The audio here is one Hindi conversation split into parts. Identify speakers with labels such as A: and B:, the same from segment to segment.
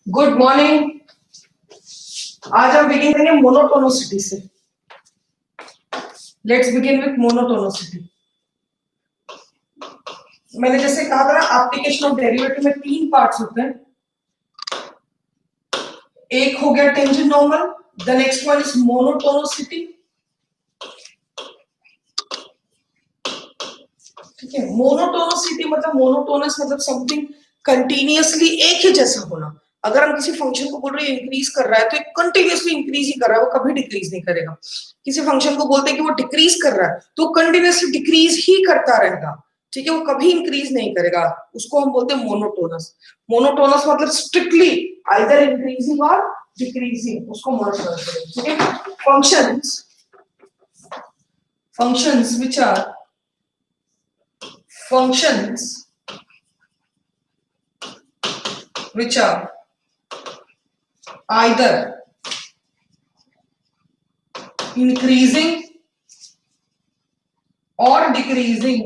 A: Good morning. आज हम बिगिन करेंगे मोनोटोनोसिटी से। Let's begin with monotonicity. मैंने जैसे कहा था ना, एप्लीकेशन ऑफ डेरिवेटिव में तीन पार्ट्स होते हैं। एक हो गया tangent normal, the next one is monotonicity. ठीक है, मोनोटोनोसिटी मतलब मोनोटोनस मतलब समथिंग कंटिन्यूअसली एक ही जैसा होना। अगर हम किसी फंक्शन को बोल रहे हैं इंक्रीज कर रहा है तो कंटिन्यूअसली इंक्रीज ही कर रहा है, वो कभी डिक्रीज नहीं करेगा। किसी फंक्शन को बोलते हैं कि वो डिक्रीज कर रहा है तो कंटिन्यूअसली डिक्रीज ही करता रहेगा। ठीक है, वो कभी इंक्रीज नहीं करेगा। उसको हम बोलते हैं मोनोटोनस। मोनोटोनस मतलब स्ट्रिक्टली आइदर इंक्रीजिंग और डिक्रीजिंग, उसको मोनोटोनस। ठीक है, functions which are functions which are either increasing or decreasing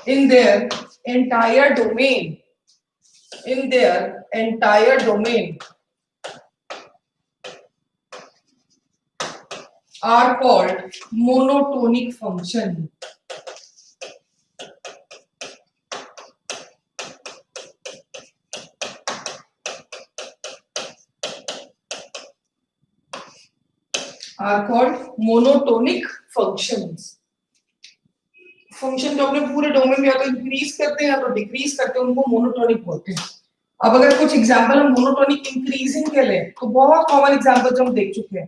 A: in their entire domain are called monotonic function. Are called monotonic functions. Function जो अपने पूरे डोमेन में या तो इंक्रीज करते हैं या तो डिक्रीज करते हैं, उनको मोनोटोनिक बोलते हैं। अब अगर कुछ एग्जांपल हम मोनोटोनिक इंक्रीजिंग के लें तो बहुत कॉमन एग्जांपल जो हम देख चुके हैं।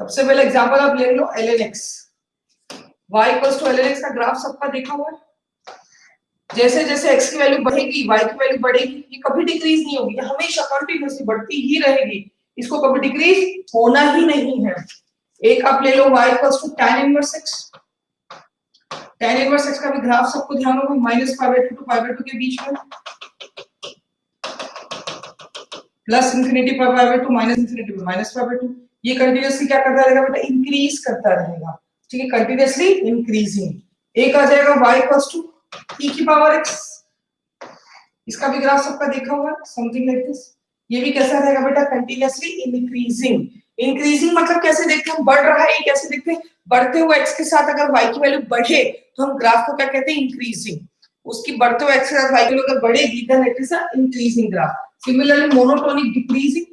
A: सबसे पहले एग्जांपल आप ले लो ln x। y equals to ln x का ग्राफ सबका देखा हुआ है। जैसे जैसे x की वैल्यू बढ़ेगी y की वैल्यू बढ़ेगी, ये कभी डिक्रीज नहीं होगी, ये हमेशा कंटीन्यूअसली बढ़ती ही रहेगी, इसको कभी डिक्रीज होना ही नहीं है। एक आप ले लो y equals to tan inverse x। tan inverse x का भी ग्राफ सबको ध्यान होगा, -π/2 to π/2 के बीच में, प्लस इंफिनिटी पर π/2 माइनस इंफिनिटी पर -π/2। ये कंटीन्यूअसली क्या करता रहेगा बेटा, इंक्रीज करता रहेगा। ठीक है, कंटीन्यूअसली इंक्रीजिंग। एक आ जाएगा y इक्वल्स टू e⁻x। इसका भी ग्राफ सबका देखा हुआ है, समथिंग लाइक दिस। ये भी कैसा रहेगा बेटा, कंटीन्यूअसली इंक्रीजिंग। इंक्रीजिंग मतलब कैसे देखते हैं, बढ़ रहा है, कैसे देखते हैं, बढ़ते हुए x के साथ अगर y की वैल्यू बढ़े तो हम ग्राफ को क्या कहते हैं, इंक्रीजिंग। उसकी बढ़ते हुए x के साथ y की वैल्यू अगर बढ़ेगी then it is a increasing graph. Similarly monotonic decreasing,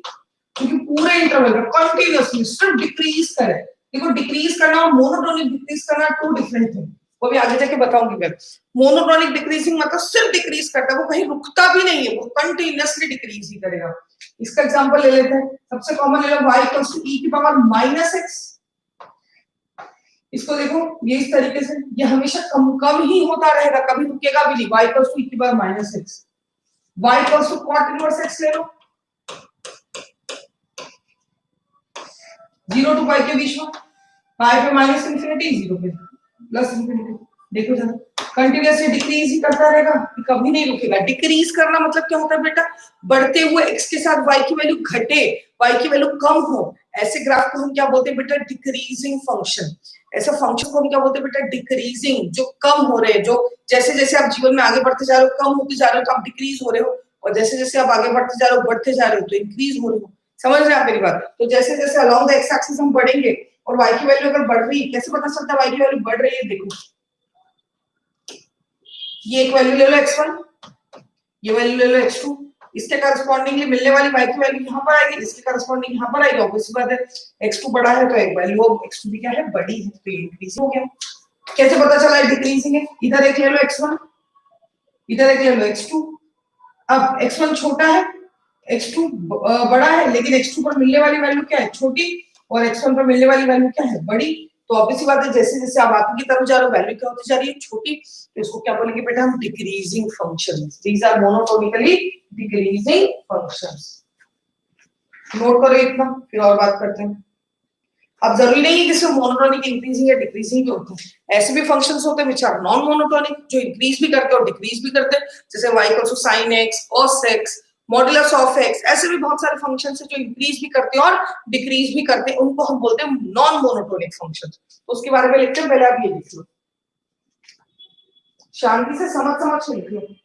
A: क्योंकि पूरे इंटरवल में कंटीन्यूअसली सिर्फ डिक्रीज करे। देखो, डिक्रीज करना और मोनोटोनिक डिक्रीज करना टू डिफरेंट थिंग, वो भी आगे जाके बताऊंगी मैं। मोनोटोनिक डिक्रीजिंग मतलब सिर्फ डिक्रीज करता है, वो कहीं रुकता भी नहीं है, वो कंटीन्यूअसली डिक्रीज ही करेगा। इसका एग्जांपल ले लेते हैं, सबसे कॉमन ले लो y इक्वल्स टू e⁻⁻x। इसको देखो, ये इस तरीके से, ये हमेशा कम कम ही होता रहेगा, कभी रुकेगा भी नहीं। y equals to e⁻⁻x। y equals to cot inverse x ले लो, 0 to पाई के बीच में, पाई पे माइनस इंफिनिटी, 0 पे प्लस इंफिनिटी। देखो जरा, कंटीन्यूअसली डिक्रीज ही करता रहेगा, कभी नहीं रुकेगा। डिक्रीज करना मतलब क्या होता है बेटा, बढ़ते हुए x के साथ y की वैल्यू घटे, y की वैल्यू कम हो, ऐसे ग्राफ को हम क्या बोलते हैं बेटा, डिक्रीजिंग फंक्शन। ऐसा फंक्शन को हम क्या बोलते हैं बेटा, डिक्रीजिंग, जो कम हो रहे हैं, जो जैसे जैसे आप जीवन में आगे बढ़ते जा रहे हो, कम होते जा रहे हो तो आप डिक्रीज हो रहे हो, और जैसे जैसे आप आगे बढ़ते जा रहे हो, बढ़ते जा रहे हो तो इंक्रीज हो रहे हो। समझ रहे हैं आप मेरी बात? तो जैसे जैसे अलोंग द एक्स एक्सिस हम बढ़ेंगे और y की वैल्यू अगर बढ़ रही है, कैसे पता चलता है y की वैल्यू बढ़ रही है? देखो, ये एक वैल्यू ले लो x1, ये वैल्यू ले लो x2, इसके करस्पॉन्डिंगली मिलने वाली y की वैल्यू यहां पर आएगी, इसके करस्पॉन्डिंग यहां पर आएगी। ऑब्वियस बात है, x2 बड़ा है तो एक वैल्यू ऑफ x2 भी क्या है, बड़ी है, तो ये इंक्रीज हो गया। कैसे पता चला है डिक्रीजिंग है? इधर एक ले लो x1, इधर एक ले लो x2। अब x1 छोटा है, x2 बड़ा है, लेकिन x2 पर मिलने वाली वैल्यू क्या है, छोटी, और x1 पर मिलने वाली वैल्यू क्या है, बड़ी। तो ऑब्वियस बात है, जैसे जैसे आप आगे की तरफ जा रहे हो वैल्यू क्या होती जा रही है, छोटी। तो इसको क्या बोलेंगे बेटा हम, decreasing functions. These are monotonically decreasing functions. Note करो इतना, फिर और बात करते हैं। अब जरूरी नहीं है कि सिर्फ मोनोटोनिक इंक्रीजिंग या डिक्रीजिंग के होते हैं, ऐसे भी फंक्शंस होते हैं विच आर नॉन मोनोटोनिक, जो इंक्रीज भी करते हैं और डिक्रीज भी करते हैं, जैसे y equals to sin x, cos x, modulus of x। ऐसे भी बहुत सारे फंक्शंस हैं जो इंक्रीज भी करते हैं और डिक्रीज भी करते हैं, उनको हम बोलते हैं नॉन मोनोटोनिक फंक्शंस। तो उसके बारे में लिखते हैं, पहले आप ये लिख लो। शांति से समझ समझ के लिखिए।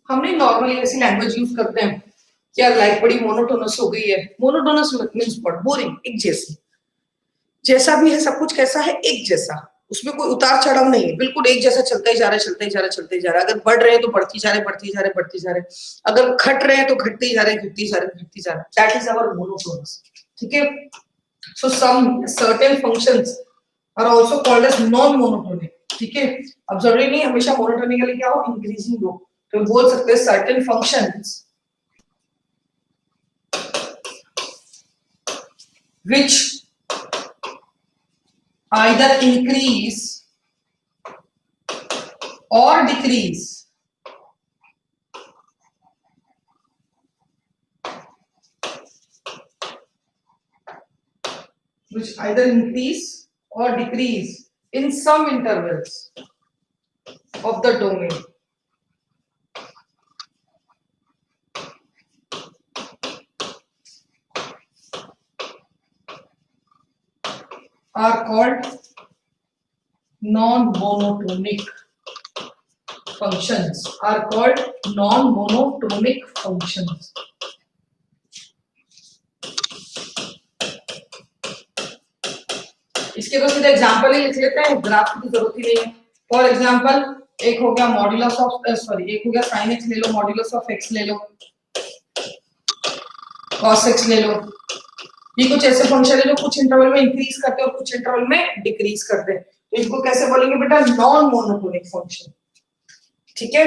A: हमने नॉर्मली ऐसी लैंग्वेज यूज करते हैं क्या लाइफ बड़ी मोनोटोनस हो गई है। मोनोटोनस मीन्स बोरिंग, एक जैसी, जैसा भी है सब कुछ कैसा है, एक जैसा, उसमें कोई उतार चढ़ाव नहीं है, बिल्कुल एक जैसा चलता ही जा रहा है, चलता ही जा रहा है, चलता ही जा रहा है। अगर बढ़ रहे हैं तो बढ़ती जा रहे, बढ़ती जा रहे, बढ़ती जा रहे, अगर घट रहे हैं तो घटते ही जा रहे, घटते जा रहे, घटते जा रहे। That is our monotonous. ठीक है, so some certain functions are also called as non monotonic. ठीक है, अब जरूरी नहीं हमेशा मोनोटोनिकली क्या हो, इंक्रीजिंग हो, तो बोल सकते हैं certain functions which either increase or decrease in some intervals of the domain are called non-monotonic functions, are called non-monotonic functions. इसके तो सीधे एग्जांपल ही लिख लेते हैं, ग्राफ की जरूरत ही नहीं है। फॉर एग्जांपल एक हो गया मॉड्यूलस ऑफ एक हो गया sin x ले लो, मॉड्यूलस ऑफ x ले लो, cos x ले लो। ये कुछ ऐसे फंक्शन है जो कुछ इंटरवल में इंक्रीज करते हैं और कुछ इंटरवल में डिक्रीज करते हैं, तो इनको कैसे बोलेंगे बेटा, नॉन मोनोटोनिक फंक्शन। ठीक है,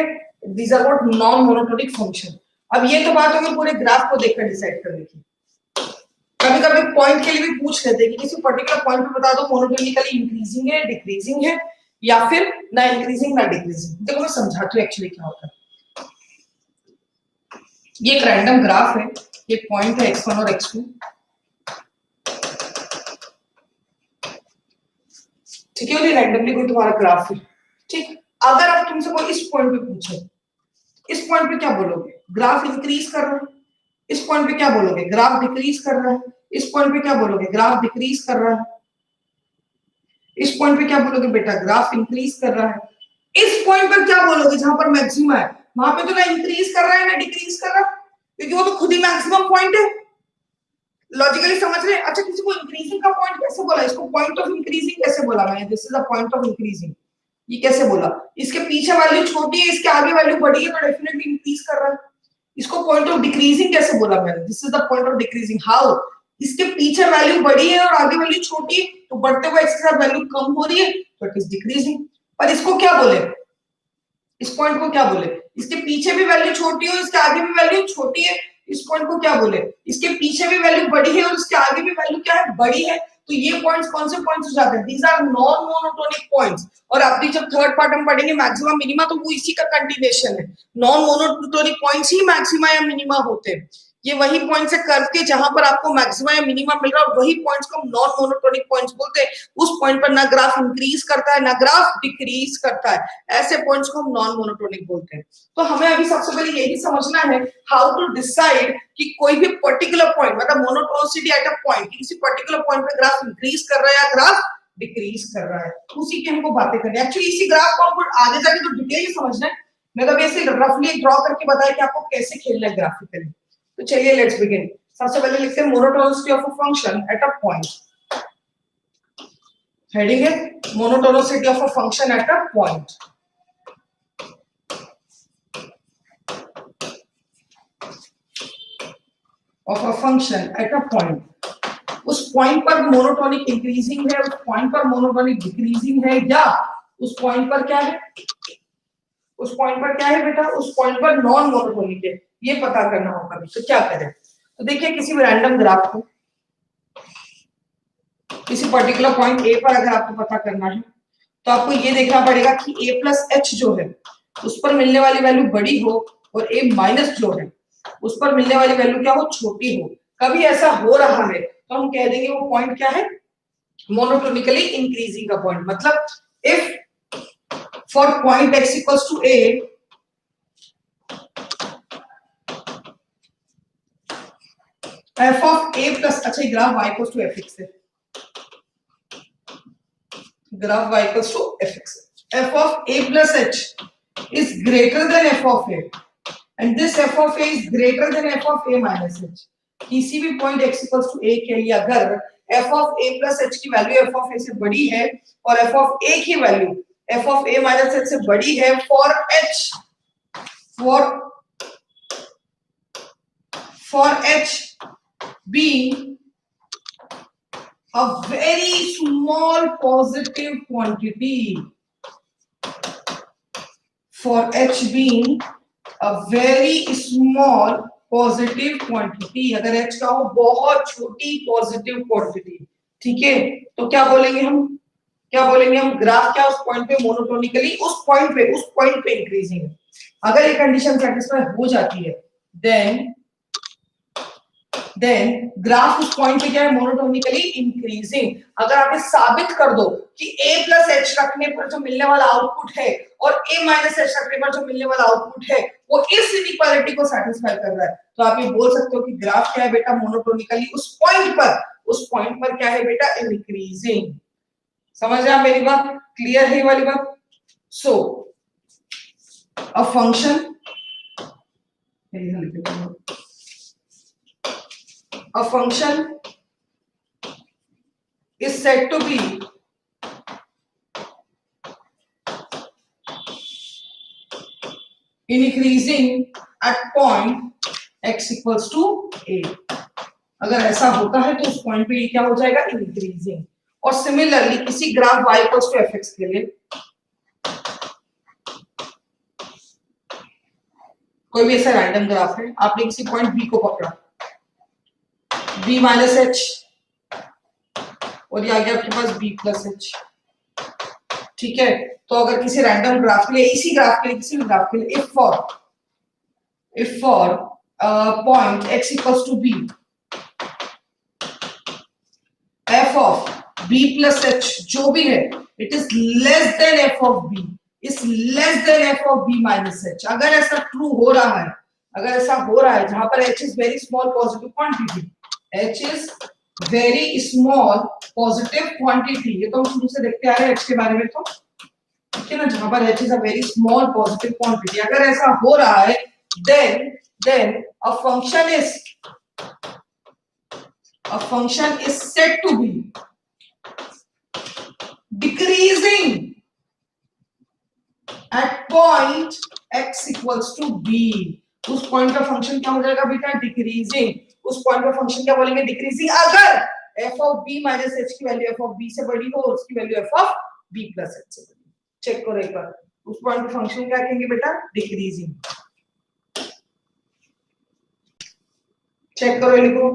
A: these are what non monotonic function. अब ये तो बात होगी पूरे ग्राफ को देखकर डिसाइड करने की। कभी कभी पॉइंट के लिए भी पूछ लेते हैं कि किसी पर्टिकुलर पॉइंट पे बता दो मोनोटोनिकली इंक्रीजिंग है, डिक्रीजिंग है, या फिर ना इंक्रीजिंग ना डिक्रीजिंग। देखो मैं समझाती हूँ एक्चुअली क्या होता है। ये एक रैंडम ग्राफ है, ये पॉइंट है x1 और x2। ठीक है, रैंडमली कोई तुम्हारा ग्राफ है। ठीक, अगर अब तुमसे कोई इस पॉइंट पे पूछे, इस पॉइंट पे क्या बोलोगे, ग्राफ इंक्रीज कर रहा है। इस पॉइंट पे क्या बोलोगे, ग्राफ डिक्रीज कर रहा है। इस पॉइंट पे क्या बोलोगे, ग्राफ डिक्रीज कर रहा है। इस पॉइंट पे क्या बोलोगे बेटा, ग्राफ इंक्रीज कर रहा है। इस पॉइंट पर क्या बोलोगे, जहां पर मैक्सिमम है, वहां पे तो ना इंक्रीज कर रहा है ना डिक्रीज कर रहा है, क्योंकि वो तो खुद ही मैक्सिमम पॉइंट है। लॉजिकली समझ रहे हैं। अच्छा, किसी को इंक्रीजिंग का पॉइंट कैसे बोला, इसको पॉइंट ऑफ इंक्रीजिंग कैसे बोला मैंने, this is the point of increasing. ये कैसे बोला, इसके पीछे वैल्यू छोटी है, इसके आगे वैल्यू बड़ी है, तो डेफिनेटली इंक्रीज कर रहा है। इसको पॉइंट ऑफ डिक्रीजिंग कैसे बोला मैंने, this is the point of decreasing. How, इसके पीछे वैल्यू बड़ी है और आगे वैल्यू छोटी है, तो बढ़ते हुए इसके साथ वैल्यू कम हो रही है, तो इट इज डिक्रीजिंग। और इसको क्या बोले, इस पॉइंट को क्या बोले, इसके पीछे भी वैल्यू छोटी है और इसके आगे भी वैल्यू छोटी है, इस पॉइंट को क्या बोले, इसके पीछे भी वैल्यू बड़ी है और इसके आगे भी वैल्यू क्या है, बड़ी है। तो ये पॉइंट्स कौन से पॉइंट्स हो जाते हैं, these are non monotonic points. और अभी जब थर्ड पार्ट हम पढ़ेंगे मैक्सिमा मिनिमा, तो वो इसी का कंटिन्यूएशन है। नॉन मोनोटोनिक पॉइंट्स ही मैक्सिमा या मिनिमा होते हैं। ये वही पॉइंट्स है कर्व के जहां पर आपको मैक्सिमा या मिनिमा मिल रहा है, और वही पॉइंट्स को हम नॉन मोनोटोनिक पॉइंट्स बोलते हैं। उस पॉइंट पर ना ग्राफ इंक्रीज करता है ना ग्राफ डिक्रीज करता है, ऐसे पॉइंट्स को हम नॉन मोनोटोनिक बोलते हैं। तो हमें अभी सबसे पहले यही समझना है हाउ टू डिसाइड कि कोई भी पर्टिकुलर पॉइंट, मतलब मोनोटोनिसिटी एट अ पॉइंट, किसी पर्टिकुलर पॉइंट पे ग्राफ इंक्रीज कर रहा है या ग्राफ डिक्रीज कर रहा है, उसी की हमको बातें करनी है। एक्चुअली इसी ग्राफ को हमको आगे जाके तो डिटेल समझना है, मैं कभी ऐसे रफली ड्रॉ करके बताया कि आपको कैसे खेलना है ग्राफिकली। तो चलिए लेट्स बिगिन। सबसे पहले लिखते हैं monotonicity of a function at a point. Heading है monotonicity of a function at a point. Of a function at a point, उस पॉइंट पर मोनोटोनिक इंक्रीजिंग है, उस पॉइंट पर मोनोटोनिक डिक्रीजिंग है, या उस पॉइंट पर क्या है, उस पॉइंट पर क्या है बेटा, उस पॉइंट पर नॉन मोनोटोनिक है, ये पता करना होगा। तो क्या करें, तो देखिए किसी भी रैंडम ग्राफ को किसी पर्टिकुलर पॉइंट ए पर अगर आपको पता करना है तो आपको ये देखना पड़ेगा कि a प्लस एच जो है उस पर मिलने वाली वैल्यू बड़ी हो और a माइनस जो है उस पर मिलने वाली वैल्यू क्या हो, छोटी हो। कभी ऐसा हो रहा है तो हम कह देंगे वो पॉइंट क्या है, मोनोटोनिकली इंक्रीजिंग का पॉइंट। मतलब if for point x equals to a, f of a plus, अच्छा graph y equals to fx है, graph y equals to fx, f of a plus h is greater than f of a and this f of a is greater than f of a minus h। किसी भी point x equals to a के लिए अगर f of a plus h की वैल्यू f of a से बड़ी है और f of a की value f of a minus h से बड़ी है for h, for h being a very small positive quantity, for h being a very small positive quantity, अगर h का हो बहुत छोटी पॉजिटिव क्वांटिटी, ठीक है, तो क्या बोलेंगे हम, क्या बोलेंगे हम, ग्राफ क्या उस पॉइंट पे मोनोटोनिकली उस पॉइंट पे इंक्रीजिंग है। अगर ये कंडीशन सेटिस्फाई हो जाती है देन ग्राफ उस पॉइंट पे क्या है, मोनोटोनिकली इंक्रीजिंग। अगर आप ये साबित कर दो कि a प्लस एच रखने पर जो मिलने वाला आउटपुट है और a माइनस एच रखने पर जो मिलने वाला आउटपुट है वो इस इनइक्वालिटी को सेटिस्फाई कर रहा है, तो आप ये बोल सकते हो कि ग्राफ क्या है बेटा, मोनोटोनिकली उस पॉइंट पर क्या है बेटा, इंक्रीजिंग। समझ रहे आप मेरी बात, क्लियर है ये वाली बात। So a function, a function is said to be increasing at point x equals to a। अगर ऐसा होता है तो उस पॉइंट पे ये क्या हो जाएगा, इंक्रीजिंग। और सिमिलरली किसी graph y equals to fx के लिए कोई भी ऐसा रैंडम ग्राफ है, आपने किसी पॉइंट b को पकड़ा, b माइनस एच और ये आ गया आपके पास b प्लस एच, ठीक है। तो अगर किसी रैंडम ग्राफ के लिए, इसी ग्राफ के लिए, किसी भी ग्राफ के लिए, if for point x equals to b, f of b plus h जो भी है it is less than f of b is less than f of b minus h। अगर ऐसा ट्रू हो रहा है, अगर ऐसा हो रहा है जहां पर h is very small positive quantity, h is very small positive quantity, ये तो हम शुरू से देखते आ रहे हैं h के बारे में, तो ठीक है ना, जहां पर h is a very small positive quantity, अगर ऐसा हो रहा है then a function is said to be decreasing at point x equals to b। उस पॉइंट का फंक्शन क्या हो जाएगा बेटा, डिक्रीजिंग। उस पॉइंट का फंक्शन क्या बोलेंगे, डिक्रीजिंग, अगर f of b minus h की वैल्यू f of b से बड़ी हो और उसकी value f of b plus h से बड़ी। चेक करो एक बार, उस पॉइंट का फंक्शन क्या कहेंगे बेटा, डिक्रीजिंग। चेक करो, लिखो।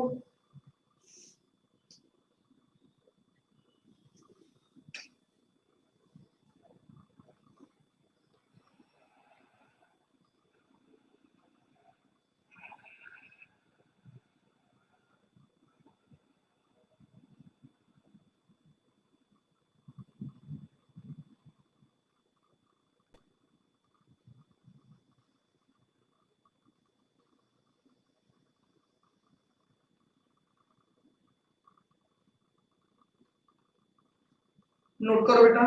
A: नोट करो बेटा।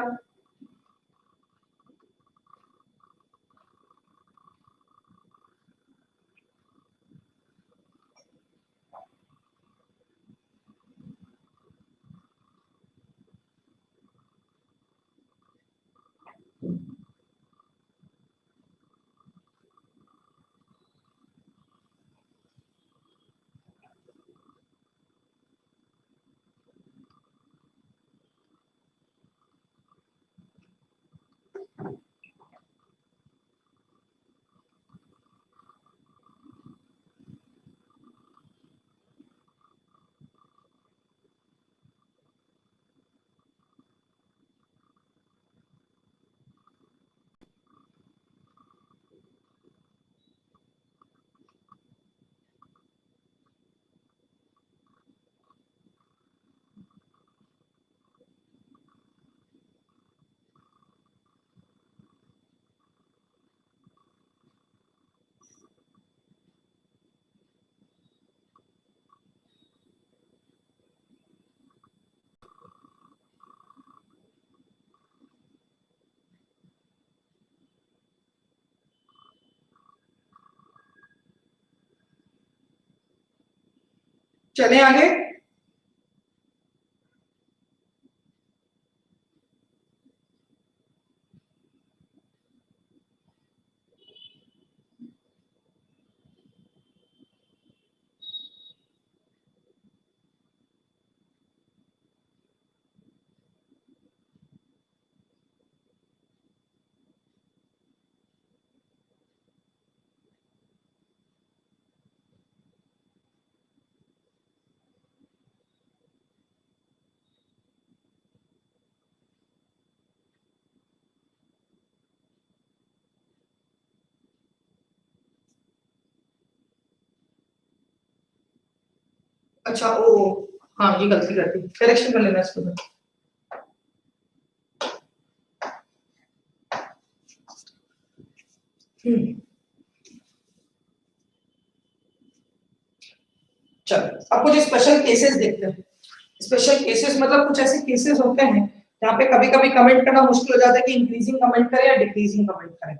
A: चले आगे। अच्छा ओ, हाँ ये गलती कर दी, करेक्शन कर लेना इसको। चलो अब कुछ स्पेशल केसेस देखते हैं। स्पेशल केसेस मतलब कुछ ऐसे केसेस होते हैं जहाँ पे कभी कभी कमेंट करना मुश्किल हो जाता है कि इंक्रीजिंग कमेंट करें या डिक्रीजिंग कमेंट करें।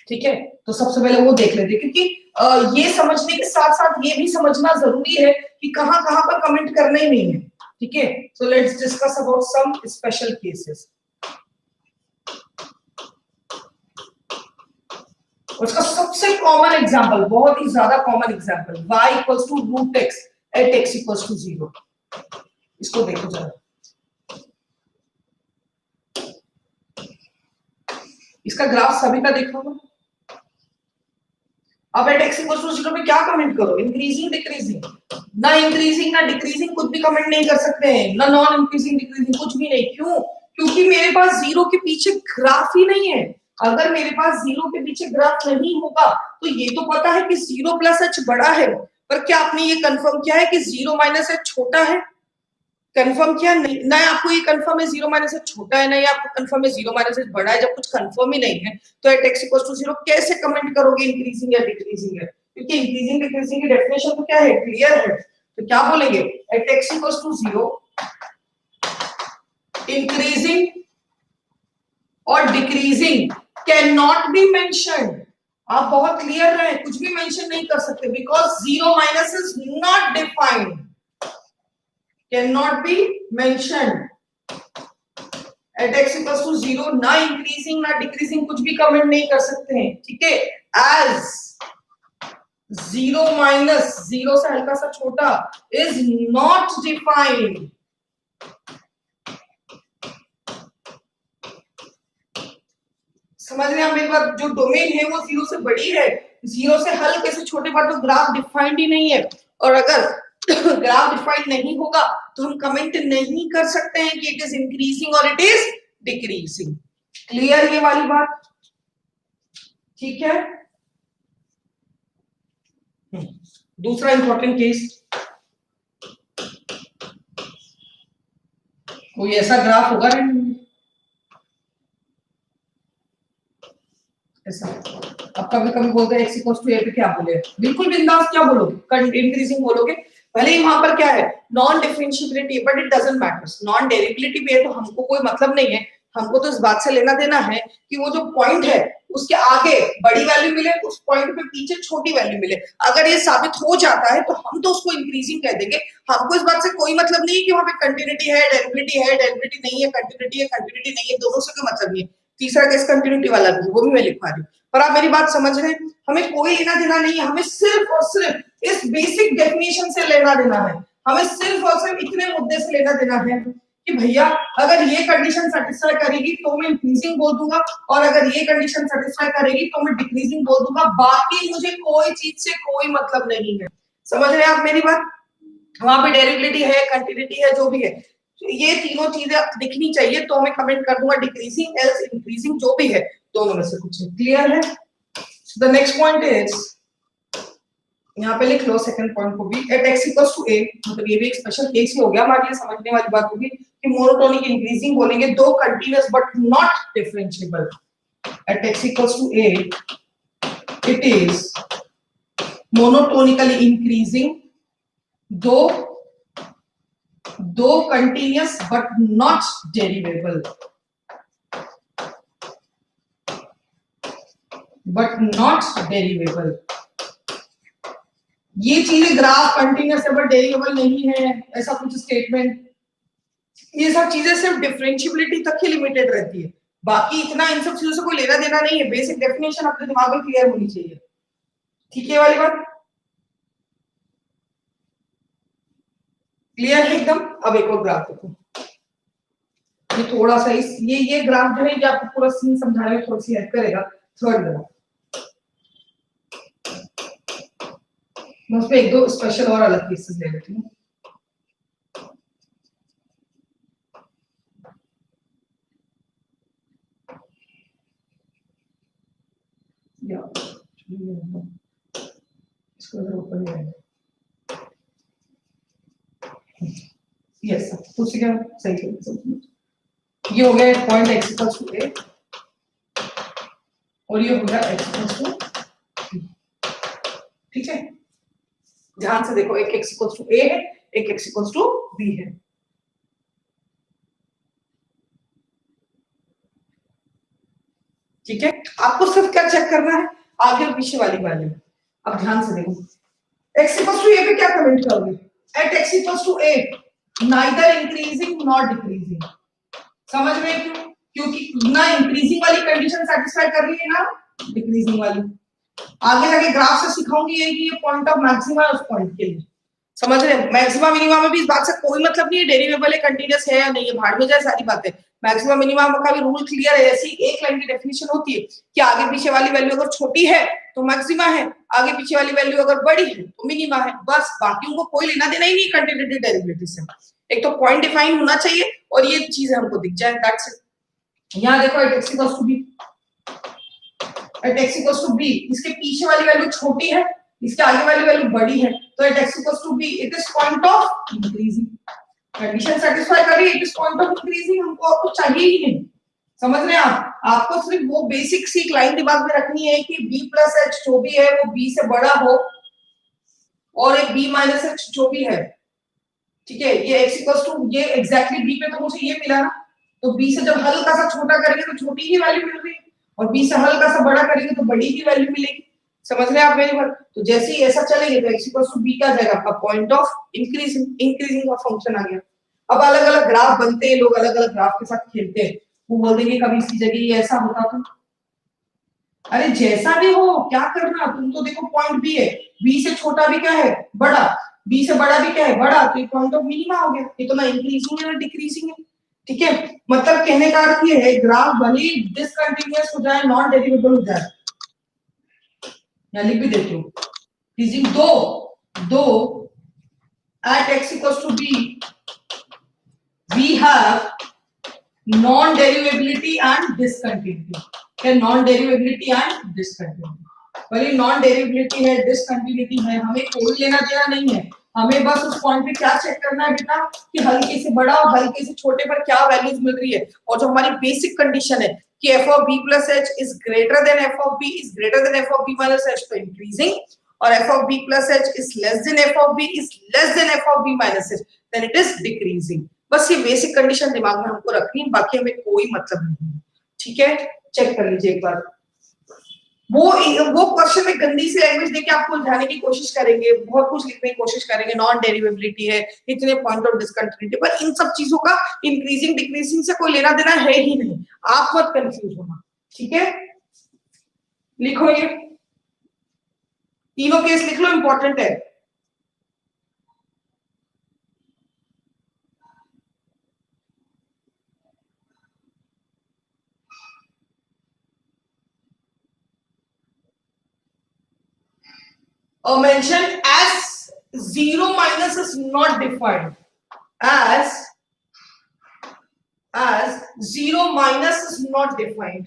A: ठीक है, तो सबसे पहले वो देख लेते हैं, क्योंकि ये समझने के साथ साथ ये भी समझना जरूरी है कि कहाँ कहाँ पर कमेंट करना ही नहीं है। ठीक है, so let's discuss about some special cases. उसका सबसे कॉमन एग्जांपल, बहुत ही ज्यादा common example, y equals to root x at x equals to 0। इसको देखो जरा, इसका ग्राफ सभी का देखा होगा। अब एट x इक्वल्स टू 0 पे क्या कमेंट करो, इंक्रीजिंग डिक्रीजिंग? ना इंक्रीजिंग ना डिक्रीजिंग कुछ भी कमेंट नहीं कर सकते हैं, ना नॉन इंक्रीजिंग डिक्रीजिंग कुछ भी नहीं। क्यों? क्योंकि मेरे पास जीरो के पीछे ग्राफ ही नहीं है। अगर मेरे पास जीरो के पीछे ग्राफ नहीं होगा तो ये तो पता है कि 0 प्लस h बड़ा है, पर क्या आपने ये कंफर्म किया है कि 0 माइनस h छोटा है? कंफर्म किया नहीं ना, आपको ये कंफर्म है 0 माइनस h छोटा है, नहीं आपको कंफर्म है 0 माइनस h बड़ा है। जब कुछ कंफर्म ही नहीं है तो एट x इक्वल्स टू 0 कैसे कमेंट करोगे इंक्रीजिंग या डिक्रीजिंग है? क्योंकि इंक्रीजिंग डिक्रीजिंग की डेफिनेशन तो क्या है, क्लियर है। तो क्या बोलेंगे, at x equals to 0 increasing और decreasing can not be mentioned. आप बहुत क्लियर रहे, कुछ भी मेंशन नहीं कर सकते, because 0 minus is not defined, can not be mentioned at x equals to 0। ना इंक्रीजिंग ना डिक्रीजिंग कुछ भी कमेंट नहीं कर सकते हैं। ठीक है, एज 0 माइनस 0 से हल्का सा छोटा इज नॉट डिफाइंड। समझ रहे हैं मेरी बात? जो डोमेन है वो 0 से बड़ी है, 0 से हल्के से छोटे पर तो ग्राफ डिफाइंड ही नहीं है। और अगर ग्राफ डिफाइंड नहीं होगा तो हम कमेंट नहीं कर सकते हैं कि इट इज इंक्रीजिंग और इट इज डिक्रीजिंग। क्लियर ये वाली बात? ठीक है। दूसरा इंपॉर्टेंट केस, कोई ऐसा ग्राफ होगा ऐसा। अब कभी कभी बोलते हैं x इक्वल्स टू a पे क्या बोले, बिल्कुल बिंदास क्या बोलोगे, इंक्रीजिंग बोलोगे। भले ही वहां पर क्या है, non differentiability, but it doesn't matter. Non derivability पे है तो हमको कोई मतलब नहीं है, हमको तो इस बात से लेना देना है कि वो जो पॉइंट है उसके आगे बड़ी वैल्यू मिले, उस पॉइंट पे पीछे छोटी वैल्यू मिले। अगर ये साबित हो जाता है तो हम तो उसको इंक्रीजिंग कह देंगे। हमको इस बात से कोई मतलब नहीं है कि वहां पे कंटिन्यूटी है, डेरिवेबिलिटी नहीं है, कंटिन्यूटी नहीं है, दोनों से कोई मतलब नहीं है। तीसरा केस कंटिन्यूटी वाला भी, वो भी मैं लिखवा रही हूँ, पर आप मेरी बात समझ रहे हैं। हमें कोई लेना देना नहीं है, हमें सिर्फ और सिर्फ इस बेसिक डेफिनेशन से लेना देना है। हमें सिर्फ और सिर्फ इतने मुद्दे से लेना देना है कि भैया अगर ये कंडीशन सेटिस्फाई करेगी तो मैं इंक्रीजिंग बोल दूंगा, और अगर ये कंडीशन सेटिस्फाई करेगी तो मैं डिक्रीजिंग बोल दूंगा। बाकी मुझे कोई चीज से कोई मतलब नहीं है। समझ रहे हैं आप मेरी बात? वहां पे डेरिवेबिलिटी है, कंटिन्यूटी है, जो भी है, ये तीनों चीजें दिखनी चाहिए तो मैं कमेंट कर दूंगा डिक्रीजिंग एल्स इंक्रीजिंग, जो भी है दोनों में से कुछ। क्लियर है? द नेक्स्ट पॉइंट इज, यहाँ पे लिख लो सेकंड पॉइंट को भी, at x equals to a, मतलब ये भी एक स्पेशल केस ही हो गया हमारे लिए, समझने वाली बात होगी कि मोनोटोनिक इंक्रीजिंग बोलेंगे, though continuous but not differentiable. At x equals to a it is monotonically increasing, though continuous but not derivable, but not derivable. ये चीजें ग्राफ कंटिन्यूअस है बट डेरिवेबल नहीं है, ऐसा कुछ स्टेटमेंट, ये सब चीजें सिर्फ डिफरेंशिएबिलिटी तक ही लिमिटेड रहती है, बाकी इतना इन सब चीजों से कोई लेना देना नहीं है। बेसिक डेफिनेशन अपने दिमाग में क्लियर होनी चाहिए, ठीक है वाली बात, क्लियर है एकदम। अब एक और ग्राफ देखो, ये थोड़ा सा इस ये ग्राफ जो है ये आपको पूरा सीन समझाने में थोड़ी सी हेल्प करेगा। थर्ड ग्राफ, मैं उसमें एक दो स्पेशल और अलग केसेस ले लेती हूँ। इसको इधर ऊपर ले आएंगे। यस कुछ क्या सही है, ये हो गया पॉइंट एक्स इक्वल्स टू ए और ये हो गया एक्स इक्वल्स टू, ठीक है। ध्यान से देखो, एक एक्स इक्वल्स टू ए है, एक एक्स इक्वल्स टू बी है, ठीक है। आपको सिर्फ क्या चेक करना है, आगे और पीछे वाली वैल्यू। अब ध्यान से देखो, x इक्वल्स टू a पे क्या कमेंट करोगे, at x equals to a neither increasing not decreasing, समझ में क्यों, क्योंकि ना इंक्रीजिंग वाली कंडीशन सेटिस्फाई कर रही है ना डिक्रीजिंग वाली। आगे जाके ग्राफ से सिखाऊंगी ये कि ये पॉइंट ऑफ मैक्सिमा है उस पॉइंट के लिए, समझ रहे हैं। मैक्सिमा मिनिमा में भी इस बात से कोई मतलब नहीं है डेरिवेबल है कंटीन्यूअस है या नहीं है, भाड़ में जाए सारी बातें। मैक्सिमा मिनिमा का भी रूल क्लियर है, ऐसी एक लाइन की डेफिनेशन होती है कि आगे पीछे वाली वैल्यू अगर छोटी है तो मैक्सिमा है, आगे पीछे वाली वैल्यू अगर बड़ी है तो मिनिमा है, बस। बाकी उनको कोई लेना देना ही नहीं कंटीन्यूटी डेरिवेटिव से। एक तो पॉइंट डिफाइन होना चाहिए और ये चीजें हमको दिख जाए, दैट्स इट। यहाँ देखो at x equals to b, at x equals to b, इसके पीछे वाली वैल्यू छोटी है, इसके आगे वाली वैल्यू बड़ी है, तो at x equals to b it is point of increasing, condition satisfy कर रही है, it is point of increasing, हमको और कुछ चाहिए ही नहीं। समझ रहे हैं आप, आपको सिर्फ वो बेसिक सी लाइन दिमाग में रखनी है कि b प्लस एच जो भी है वो b से बड़ा हो और एक b माइनस एच जो भी है, ठीक है। ये x इक्वल्स टू ये एग्जैक्टली b पे तो मुझे ये मिला ना, तो b से जब हल्का सा छोटा करेंगे तो छोटी ही वैल्यू मिल रही है और b से हल्का सा बड़ा करेंगे तो बड़ी ही वैल्यू मिलेगी। समझ रहे हैं आप मेरी बात, तो जैसे ही ऐसा चलेंगे तो x इक्वल्स टू b क्या आ जाएगा आपका पॉइंट ऑफ इंक्रीजिंग, इंक्रीजिंग का फंक्शन आ गया। अब अलग अलग ग्राफ बनते हैं, लोग अलग अलग ग्राफ के साथ खेलते हैं, वो बोल देंगे कभी इसकी जगह ये ऐसा होता तो, अरे जैसा भी हो क्या करना, तुम तो देखो पॉइंट बी है, बी से छोटा भी क्या है बड़ा, बी से बड़ा भी क्या है बड़ा, तो ये पॉइंट ऑफ मिनिमा हो गया, ये तो ना इंक्रीजिंग है ना डिक्रीजिंग है, ठीक है। मतलब कहने का अर्थ ये है ग्राफ भले डिसकंटिन्यूअस हो जाए, नॉन डेरिवेबल हो जाए, या लिख भी देती हूँ pleasing, though though at x equals to b we have non derivability and discontinuity, क्या नॉन डेरिवेबिलिटी एंड डिसकंटिन्यूटी, भले नॉन डेरिवेबिलिटी है डिसकंटिन्यूटी है, हमें कोई लेना देना नहीं है, हमें बस उस पॉइंट पे क्या चेक करना है बेटा कि हल्के से बड़ा और हल्के से छोटे पर क्या वैल्यूज मिल रही है, और जो हमारी बेसिक कंडीशन है कि f of b plus h is greater than f of b is greater than f of b minus h तो increasing, और f of b plus h is less than f of b is less than f of b minus h then it is decreasing। बस ये बेसिक कंडीशन दिमाग में हमको रखनी है, बाकी हमें कोई मतलब नहीं है, ठीक है। चेक कर लीजिए एक बार, वो क्वेश्चन में गंदी सी लैंग्वेज देके आपको उलझाने की कोशिश करेंगे, बहुत कुछ लिखने की कोशिश करेंगे, नॉन डेरिवेबिलिटी है, इतने पॉइंट ऑफ डिसकंटिन्यूटी, पर इन सब चीजों का इंक्रीजिंग डिक्रीजिंग से कोई लेना देना है ही नहीं, आप मत कंफ्यूज होना, ठीक है। लिखो ये तीनों केस लिख लो, इंपॉर्टेंट है। Mention as zero minus is not defined, as zero minus is not defined,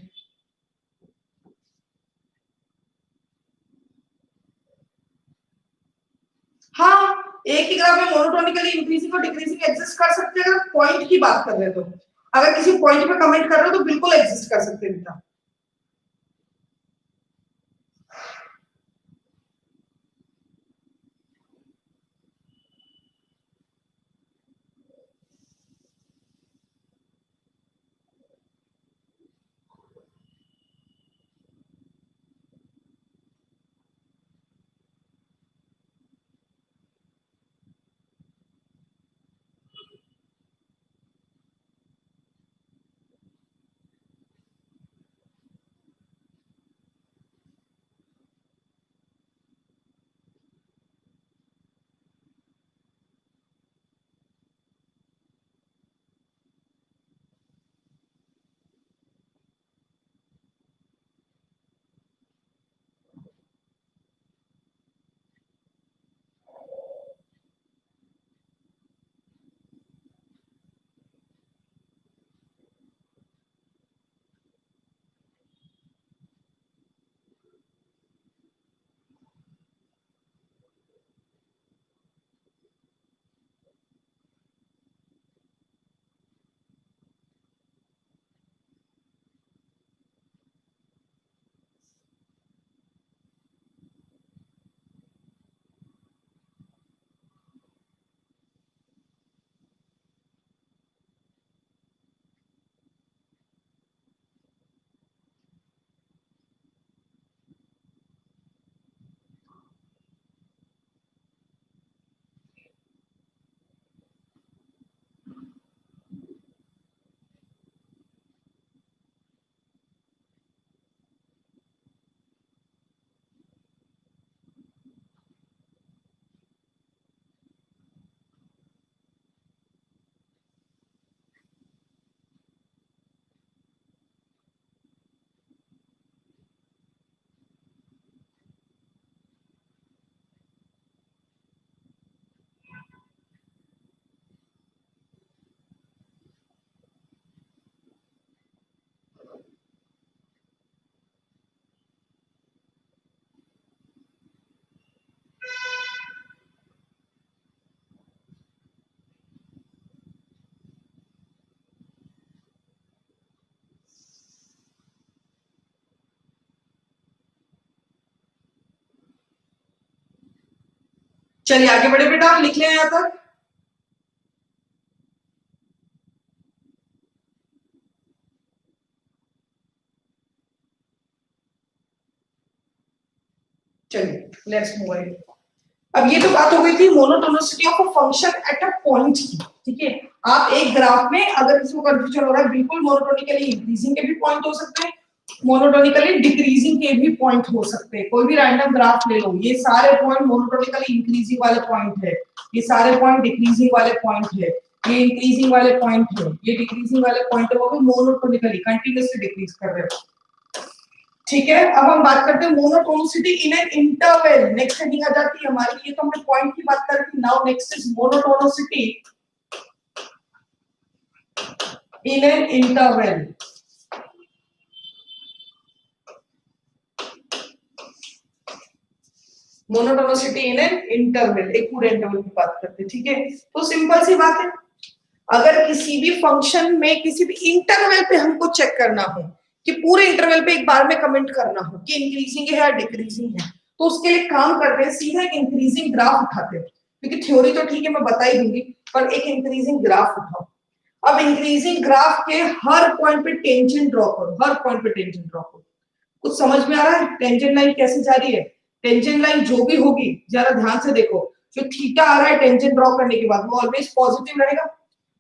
A: हाँ एक ही ग्राफ में मोनोटोनिकली इंक्रीजिंग और डिक्रीजिंग एग्जिस्ट कर सकते हैं, अगर पॉइंट की बात कर रहे हो तो, अगर किसी पॉइंट पे कमेंट कर रहे हो तो बिल्कुल एग्जिस्ट कर सकते हैं बेटा। चलिए आगे बढ़े बेटा, आप लिख लें यहां तक। चलिए लेट्स मूव ऑन। अब ये तो बात हो गई थी monotonicity of a function at a point की, ठीक है। आप एक ग्राफ में अगर किसी को कंफ्यूजन हो रहा है, बिल्कुल मोनोटोनिकली इंक्रीजिंग के भी पॉइंट हो सकते हैं, मोनोटोनिकली डिक्रीजिंग के भी पॉइंट हो सकते हैं। कोई भी रैंडम ग्राफ ले लो, ये सारे पॉइंट मोनोटोनिकली इंक्रीजिंग वाले पॉइंट है, ये सारे पॉइंट डिक्रीजिंग वाले पॉइंट है, ये इंक्रीजिंग वाले पॉइंट है, ये डिक्रीजिंग वाले पॉइंट है, वो भी मोनोटोनिकली कंटीन्यूअसली डिक्रीज कर रहे हैं, ठीक है। अब हम बात करते हैं monotonicity in an interval. Next heading आ जाती है हमारी, ये तो हमने पॉइंट की बात कर दी। Now next is monotonicity in an interval. Monotonicity in an interval, एक पूरे इंटरवल की बात करते हैं, ठीक है। तो सिंपल सी बात है, अगर किसी भी फंक्शन में किसी भी इंटरवल पे हमको चेक करना हो कि पूरे इंटरवल पे एक बार में कमेंट करना हो कि इंक्रीजिंग है या डिक्रीजिंग है, तो उसके लिए काम करते हैं, सीधा एक इंक्रीजिंग ग्राफ उठाते हैं, क्योंकि थ्योरी तो ठीक है मैं बता ही दूंगी, पर एक इंक्रीजिंग ग्राफ उठाओ। अब इंक्रीजिंग ग्राफ के हर पॉइंट पे टेंजेंट ड्रॉ करो, हर पॉइंट पे टेंजेंट ड्रॉ करो। कुछ समझ में आ रहा है टेंजेंट लाइन कैसे जा रही है? टेंजेंट लाइन जो भी होगी जरा ध्यान से देखो, जो थीटा आ रहा है टेंजेंट ड्रॉ करने के बाद वो ऑलवेज पॉजिटिव रहेगा,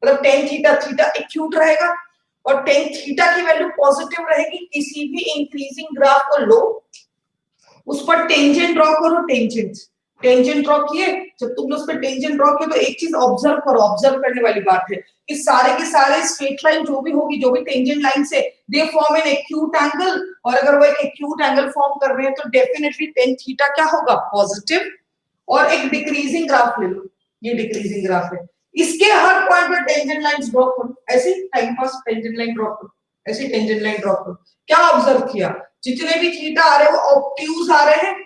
A: मतलब टेन थीटा, थीटा एक्यूट रहेगा, और टेन थीटा की वैल्यू पॉजिटिव रहेगी। किसी भी इंक्रीजिंग ग्राफ को लो, उस पर टेंजेंट ड्रॉ करो, टेंजेंट टेंजेंट ड्रॉ किए, जब तुमने उस पर टेंजेंट ड्रॉ किया तो एक चीज ऑब्जर्व करो, ऑब्जर्व करने वाली बात है कि सारे के सारे स्ट्रेट लाइन जो भी होगी, जो भी टेंजेंट लाइन से, they form an acute angle, और अगर वो एक एक्यूट एंगल फॉर्म कर रहे हैं तो डेफिनेटली टेन थीटा क्या होगा? पॉजिटिव। और एक डिक्रीजिंग ग्राफ ले लो, ये डिक्रीजिंग ग्राफ है, इसके हर पॉइंट पर टेंजेंट लाइंस ड्रॉ करो, ऐसे time pass tangent line draw करो, ऐसे टेंजेंट लाइन ड्रॉ करो। क्या ऑब्जर्व किया? जितने भी थीटा आ रहे हैं वो ऑब्ट्यूज आ रहे हैं,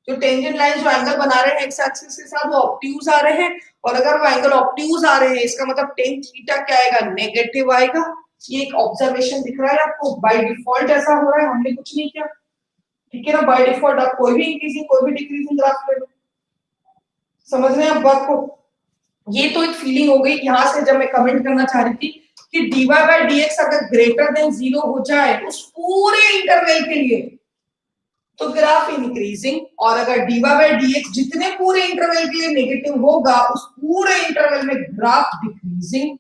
A: जो टेंजेंट लाइन जो एंगल बना रहे हैं एक्स एक्सिस के साथ वो ऑब्ट्यूज आ रहे हैं, और अगर वो एंगल ऑब्ट्यूज आ रहे हैं इसका मतलब टेन थीटा क्या आएगा? नेगेटिव आएगा। ये एक ऑब्जर्वेशन दिख रहा है आपको, बाय डिफॉल्ट ऐसा हो रहा है, हमने कुछ नहीं किया, ठीक है ना। बाय डिफॉल्ट आप कोई भी इंक्रीजिंग कोई भी डिक्रीजिंग ग्राफ ले लो, समझ रहे हैं आप बात को? ये तो एक फीलिंग हो गई। यहां से जब मैं कमेंट करना चाह रही थी कि dy बाय dx अगर ग्रेटर देन 0 हो जाए उस पूरे इंटरवल के लिए तो ग्राफ इंक्रीजिंग, और अगर dy बाय dx जितने पूरे इंटरवल के लिए नेगेटिव होगा उस पूरे इंटरवल में ग्राफ डिक्रीजिंग।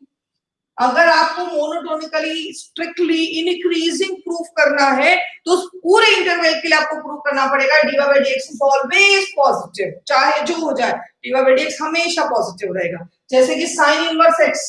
A: अगर आपको मोनोटोनिकली स्ट्रिक्टली इंक्रीजिंग प्रूफ करना है तो उस पूरे इंटरवल के लिए आपको प्रूफ करना पड़ेगा dy by dx is always positive, चाहे जो हो जाए dy बाय dx हमेशा पॉजिटिव रहेगा। जैसे कि sin इनवर्स x,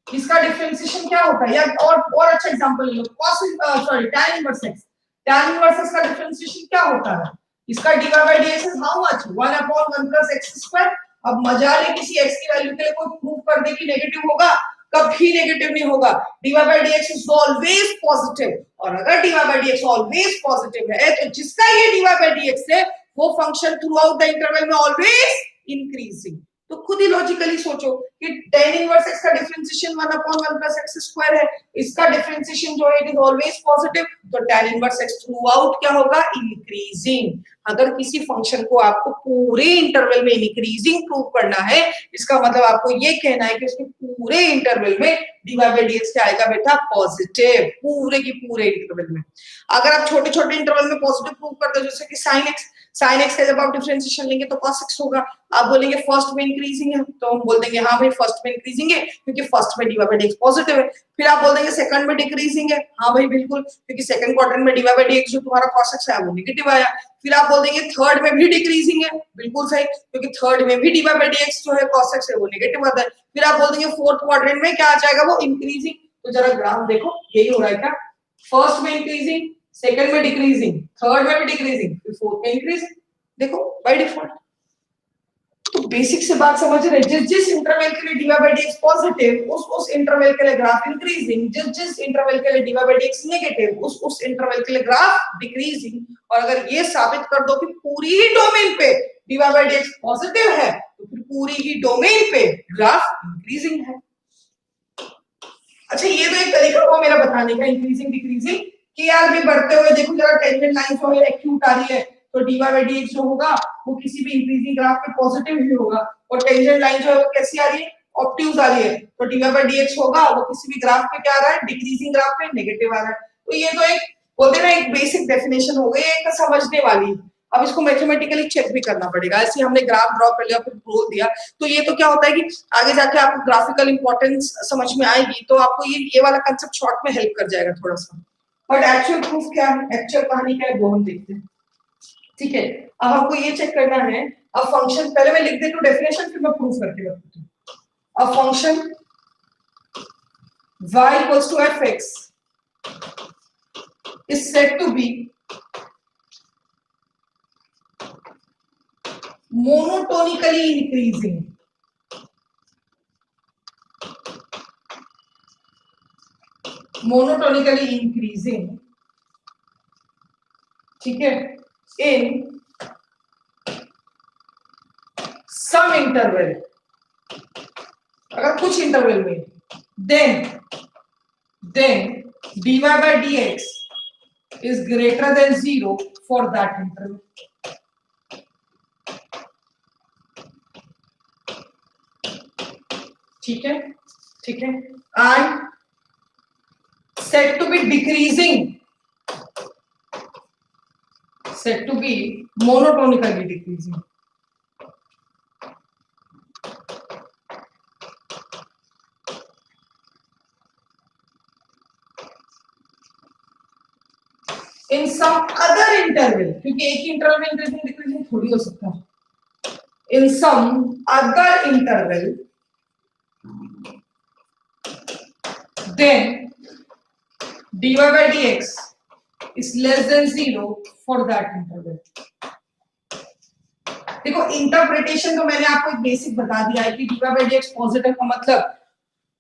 A: इसका डिफरेंशिएशन क्या होता है? या और अच्छा एग्जांपल ले लो, cos sorry tan inverse x, tan inverse x का डिफरेंशिएशन क्या होता है? इसका dy by dx is how much? 1/1 + x²। अब मजा ले किसी x की वैल्यू के लिए कोई प्रूफ कर दे कि नेगेटिव होगा, कभी नेगेटिव नहीं होगा। dy by dx is always positive, और अगर dy by dx always positive है तो जिसका ये dy बाय dx है वो function throughout the interval में ऑलवेज इंक्रीजिंग। तो खुद ही लॉजिकली सोचो कि tan इनवर्स x का डिफरेंशिएशन 1/1 + x² है, इसका डिफरेंशिएशन जो है इट इज ऑलवेज पॉजिटिव, तो tan inverse x throughout क्या होगा? इंक्रीजिंग। अगर किसी फंक्शन को आपको पूरे इंटरवल में इंक्रीजिंग प्रूव करना है, इसका मतलब आपको ये कहना है कि उसके पूरे इंटरवल में dy बाय dx क्या आएगा बेटा? पॉजिटिव, पूरे की पूरे इंटरवल में। अगर आप छोटे छोटे इंटरवल में पॉजिटिव प्रूव करते हो, जैसे कि sin x का जब आप डिफरेंशिएशन लेंगे तो cos x होगा, आप बोलेंगे फर्स्ट में इंक्रीजिंग है, तो हम बोल देंगे हाँ भाई फर्स्ट में इंक्रीजिंग है क्योंकि फर्स्ट में dy बाय dx पॉजिटिव है। फिर आप बोल देंगे सेकंड में डिक्रीजिंग है, हाँ भाई बिल्कुल, क्योंकि सेकंड क्वाड्रेंट में dy बाय dx जो तुम्हारा cos x है वो नेगेटिव आया। फिर आप बोल देंगे थर्ड में भी डिक्रीजिंग है, बिल्कुल सही, क्योंकि थर्ड में भी dy बाय dx जो है cos x है वो नेगेटिव आता है। फिर आप बोल देंगे फोर्थ क्वाड्रेंट में क्या आ जाएगा? वो इंक्रीजिंग। तो जरा ग्राफ देखो, यही हो रहा है क्या? फर्स्ट में इंक्रीजिंग, सेकंड में डिक्रीजिंग, थर्ड में भी डिक्रीजिंग, फिर फोर्थ में इंक्रीजिंग। देखो बाय डिफॉल्ट। तो बेसिक से बात समझ रहे हैं, जिस जिस इंटरवल के लिए dy बाय dx पॉजिटिव उस इंटरवल के लिए ग्राफ इंक्रीजिंग, जिस जिस इंटरवल के लिए dy बाय dx नेगेटिव उस इंटरवल के लिए ग्राफ डिक्रीजिंग। और अगर ये साबित कर दो कि पूरी ही डोमेन पे dy बाय dx पॉजिटिव है तो फिर पूरी ही डोमेन पे ग्राफ इंक्रीजिंग है। अच्छा ये तो एक तरीका हुआ मेरा बताने का, इंक्रीजिंग डिक्रीजिंग, कि यार भी बढ़ते हुए देखो जरा टेंजेंट लाइन जो है एक्यूट आ रही है तो dy by dx जो होगा वो किसी भी इंक्रीजिंग ग्राफ पे पॉजिटिव ही होगा, और टेंजेंट लाइन जो है वो कैसी आ रही है, ऑब्ट्यूज आ रही है, तो dy by dx होगा वो किसी भी ग्राफ पे क्या आ रहा है, डिक्रीजिंग ग्राफ पे नेगेटिव आ रहा है। तो ये तो एक बोलते हैं ना एक बेसिक डेफिनेशन हो गई, एक समझने वाली। अब इसको मैथमेटिकली चेक भी करना पड़ेगा, ऐसे हमने ग्राफ ड्रॉ कर लिया फिर बोल दिया, तो ये तो क्या होता है कि आगे जाके आपको ग्राफिकल इंपॉर्टेंस समझ में आएगी तो आपको ये वाला कंसेप्ट शॉर्ट में हेल्प कर जाएगा थोड़ा सा। बट एक्चुअल प्रूफ क्या है, एक्चुअल कहानी क्या है वो हम देखते हैं। ठीक है, अब हमको ये चेक करना है, अब फंक्शन पहले मैं लिख देता हूं डेफिनेशन फिर मैं प्रूफ करके बताता हूं। अब function y equals to fx is said to be monotonically increasing ठीक है in some interval, अगर कुछ इंटरवल में, then dy by dx is greater than 0 for that interval। ठीक है, ठीक है, and said to be decreasing, said to be monotonically decreasing। in some other interval, क्योंकि एक ही इंटरवल में इंक्रीजिंग डिक्रीजिंग थोड़ी हो सकता है, in some other interval then dy by dx is less than 0 for that interval। देखो इंटरप्रिटेशन तो मैंने आपको एक बेसिक बता दिया है कि dy by dx पॉजिटिव का मतलब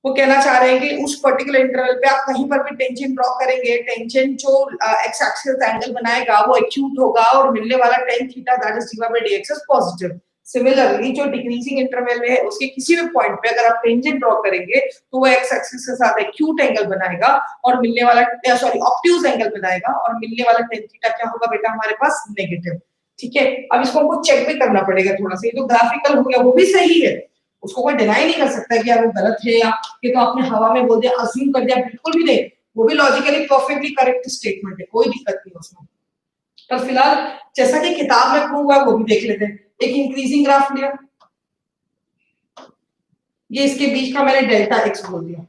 A: वो कहना चाह रहे हैं कि उस पर्टिकुलर इंटरवल पे आप कहीं पर भी टेंजेंट ड्रॉ करेंगे, टेंजेंट जो एक्स एक्सिस एंगल बनाएगा वो एक्यूट होगा और मिलने वाला tan theta that is dy by dx is positive. Similarly जो डिक्रीजिंग इंटरवल है उसके किसी भी पॉइंट पे अगर आप टेंजेंट ड्रॉ करेंगे तो वो एक्स एक्सिस के साथ एक्यूट एंगल बनाएगा और मिलने वाला ऑब्ट्यूज एंगल बनाएगा और मिलने वाला tan थीटा क्या होगा बेटा हमारे पास नेगेटिव। ठीक है, अब इसको हमको चेक भी करना पड़ेगा थोड़ा सा, ये तो ग्राफिकल हो गया वो भी सही है, उसको कोई डिनाई नहीं कर सकता कि यार वो गलत है या ये तो आपने हवा में बोल दिया अज्यूम कर दिया, बिल्कुल भी नहीं, वो भी लॉजिकली परफेक्टली करेक्ट स्टेटमेंट है, कोई दिक्कत नहीं उसमें। पर फिलहाल जैसा कि किताब में प्रूव हुआ वो भी देख लेते हैं। एक इंक्रीजिंग ग्राफ लिया, ये इसके बीच का मैंने डेल्टा एक्स बोल दिया,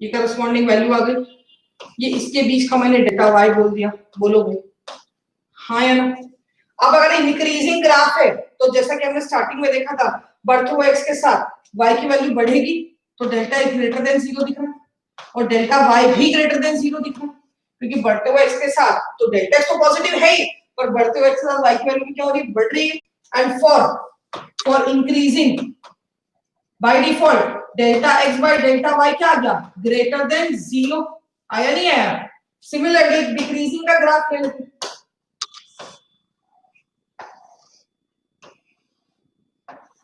A: ये करस्पॉन्डिंग वैल्यू आ गई, ये इसके बीच का मैंने डेल्टा वाई बोल दिया, बोलो भाई हाँ या ना। अब अगर इंक्रीजिंग ग्राफ है तो जैसा कि हमने स्टार्टिंग में देखा था बढ़ते हुए एक्स के साथ y की वैल्यू बढ़ेगी तो डेल्टा एक्स ग्रेटर देन 0 दिख रहा है और डेल्टा y भी ग्रेटर देन 0 दिख रहा है, क्योंकि बढ़ते हुए एक्स के साथ तो डेल्टा एक्स तो पॉजिटिव है ही पर बढ़ते हुए एक्स के साथ y की वैल्यू क्या हो रही है, बढ़ रही है। And for increasing by default delta x bye delta y क्या आ गया, ग्रेटर देन 0, आया नहीं आया। सिमिलरली डिक्रीजिंग का ग्राफ ले लेते हैं,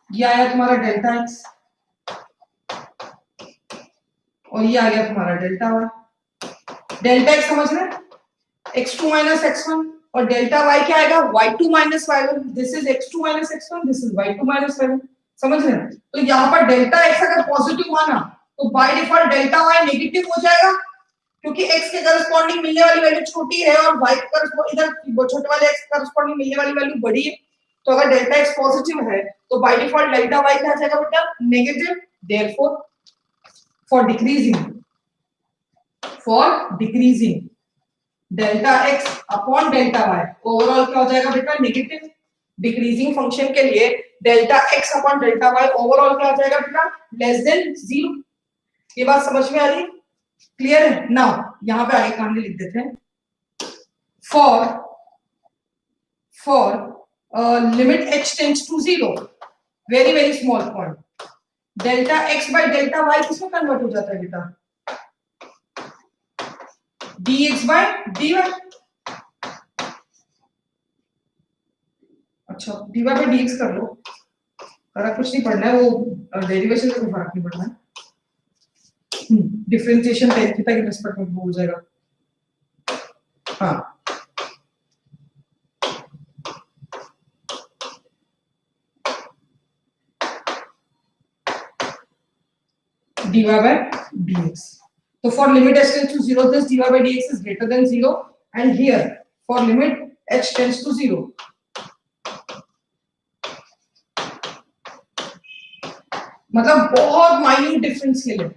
A: ये आया तुम्हारा डेल्टा एक्स और ये आ गया तुम्हारा डेल्टा वाई। डेल्टा एक्स समझ रहे हैं, x2 माइनस x1 और डेल्टा y क्या आएगा, y2 minus y1, this is x2 minus x1, this is y2 minus y1, समझ रहे हैं। तो यहाँ पर डेल्टा x अगर पॉजिटिव आना तो by default delta y negative हो जाएगा क्योंकि x के करस्पॉन्डिंग मिलने वाली वैल्यू छोटी है और y के करस्पॉन्डिंग इधर छोटे वाले x के करस्पॉन्डिंग मिलने वाली वैल्यू बड़ी है, तो अगर डेल्टा x पॉजिटिव है तो बाय डिफॉल्ट डेल्टा y क्या आ जाएगा बेटा, negative. Therefore for decreasing delta x upon delta y overall क्या हो जाएगा बेटा, नेगेटिव। डिक्रीजिंग फंक्शन के लिए delta x upon delta y overall क्या हो जाएगा बेटा, लेस देन 0। ये बात समझ में आ रही है, क्लियर है। नाउ यहां पे आगे कहानी लिख देते हैं, for limit h tends to 0 very small point delta x by delta y किसमें कन्वर्ट हो जाता है बेटा, dx बाय dy। अच्छा dy बाय dx कर लो, सारा कुछ नहीं पढ़ना है, वो डेरिवेशन से कोई फर्क नहीं पड़ना है, डिफरेंशिएशन tan थीटा के रिस्पेक्ट में हो जाएगा। हाँ dy by dx. So for limit h tends to 0, this dy by dx is greater than 0, and here for limit h tends to 0. मतलब बहुत माइन्यूट डिफरेंस के लिए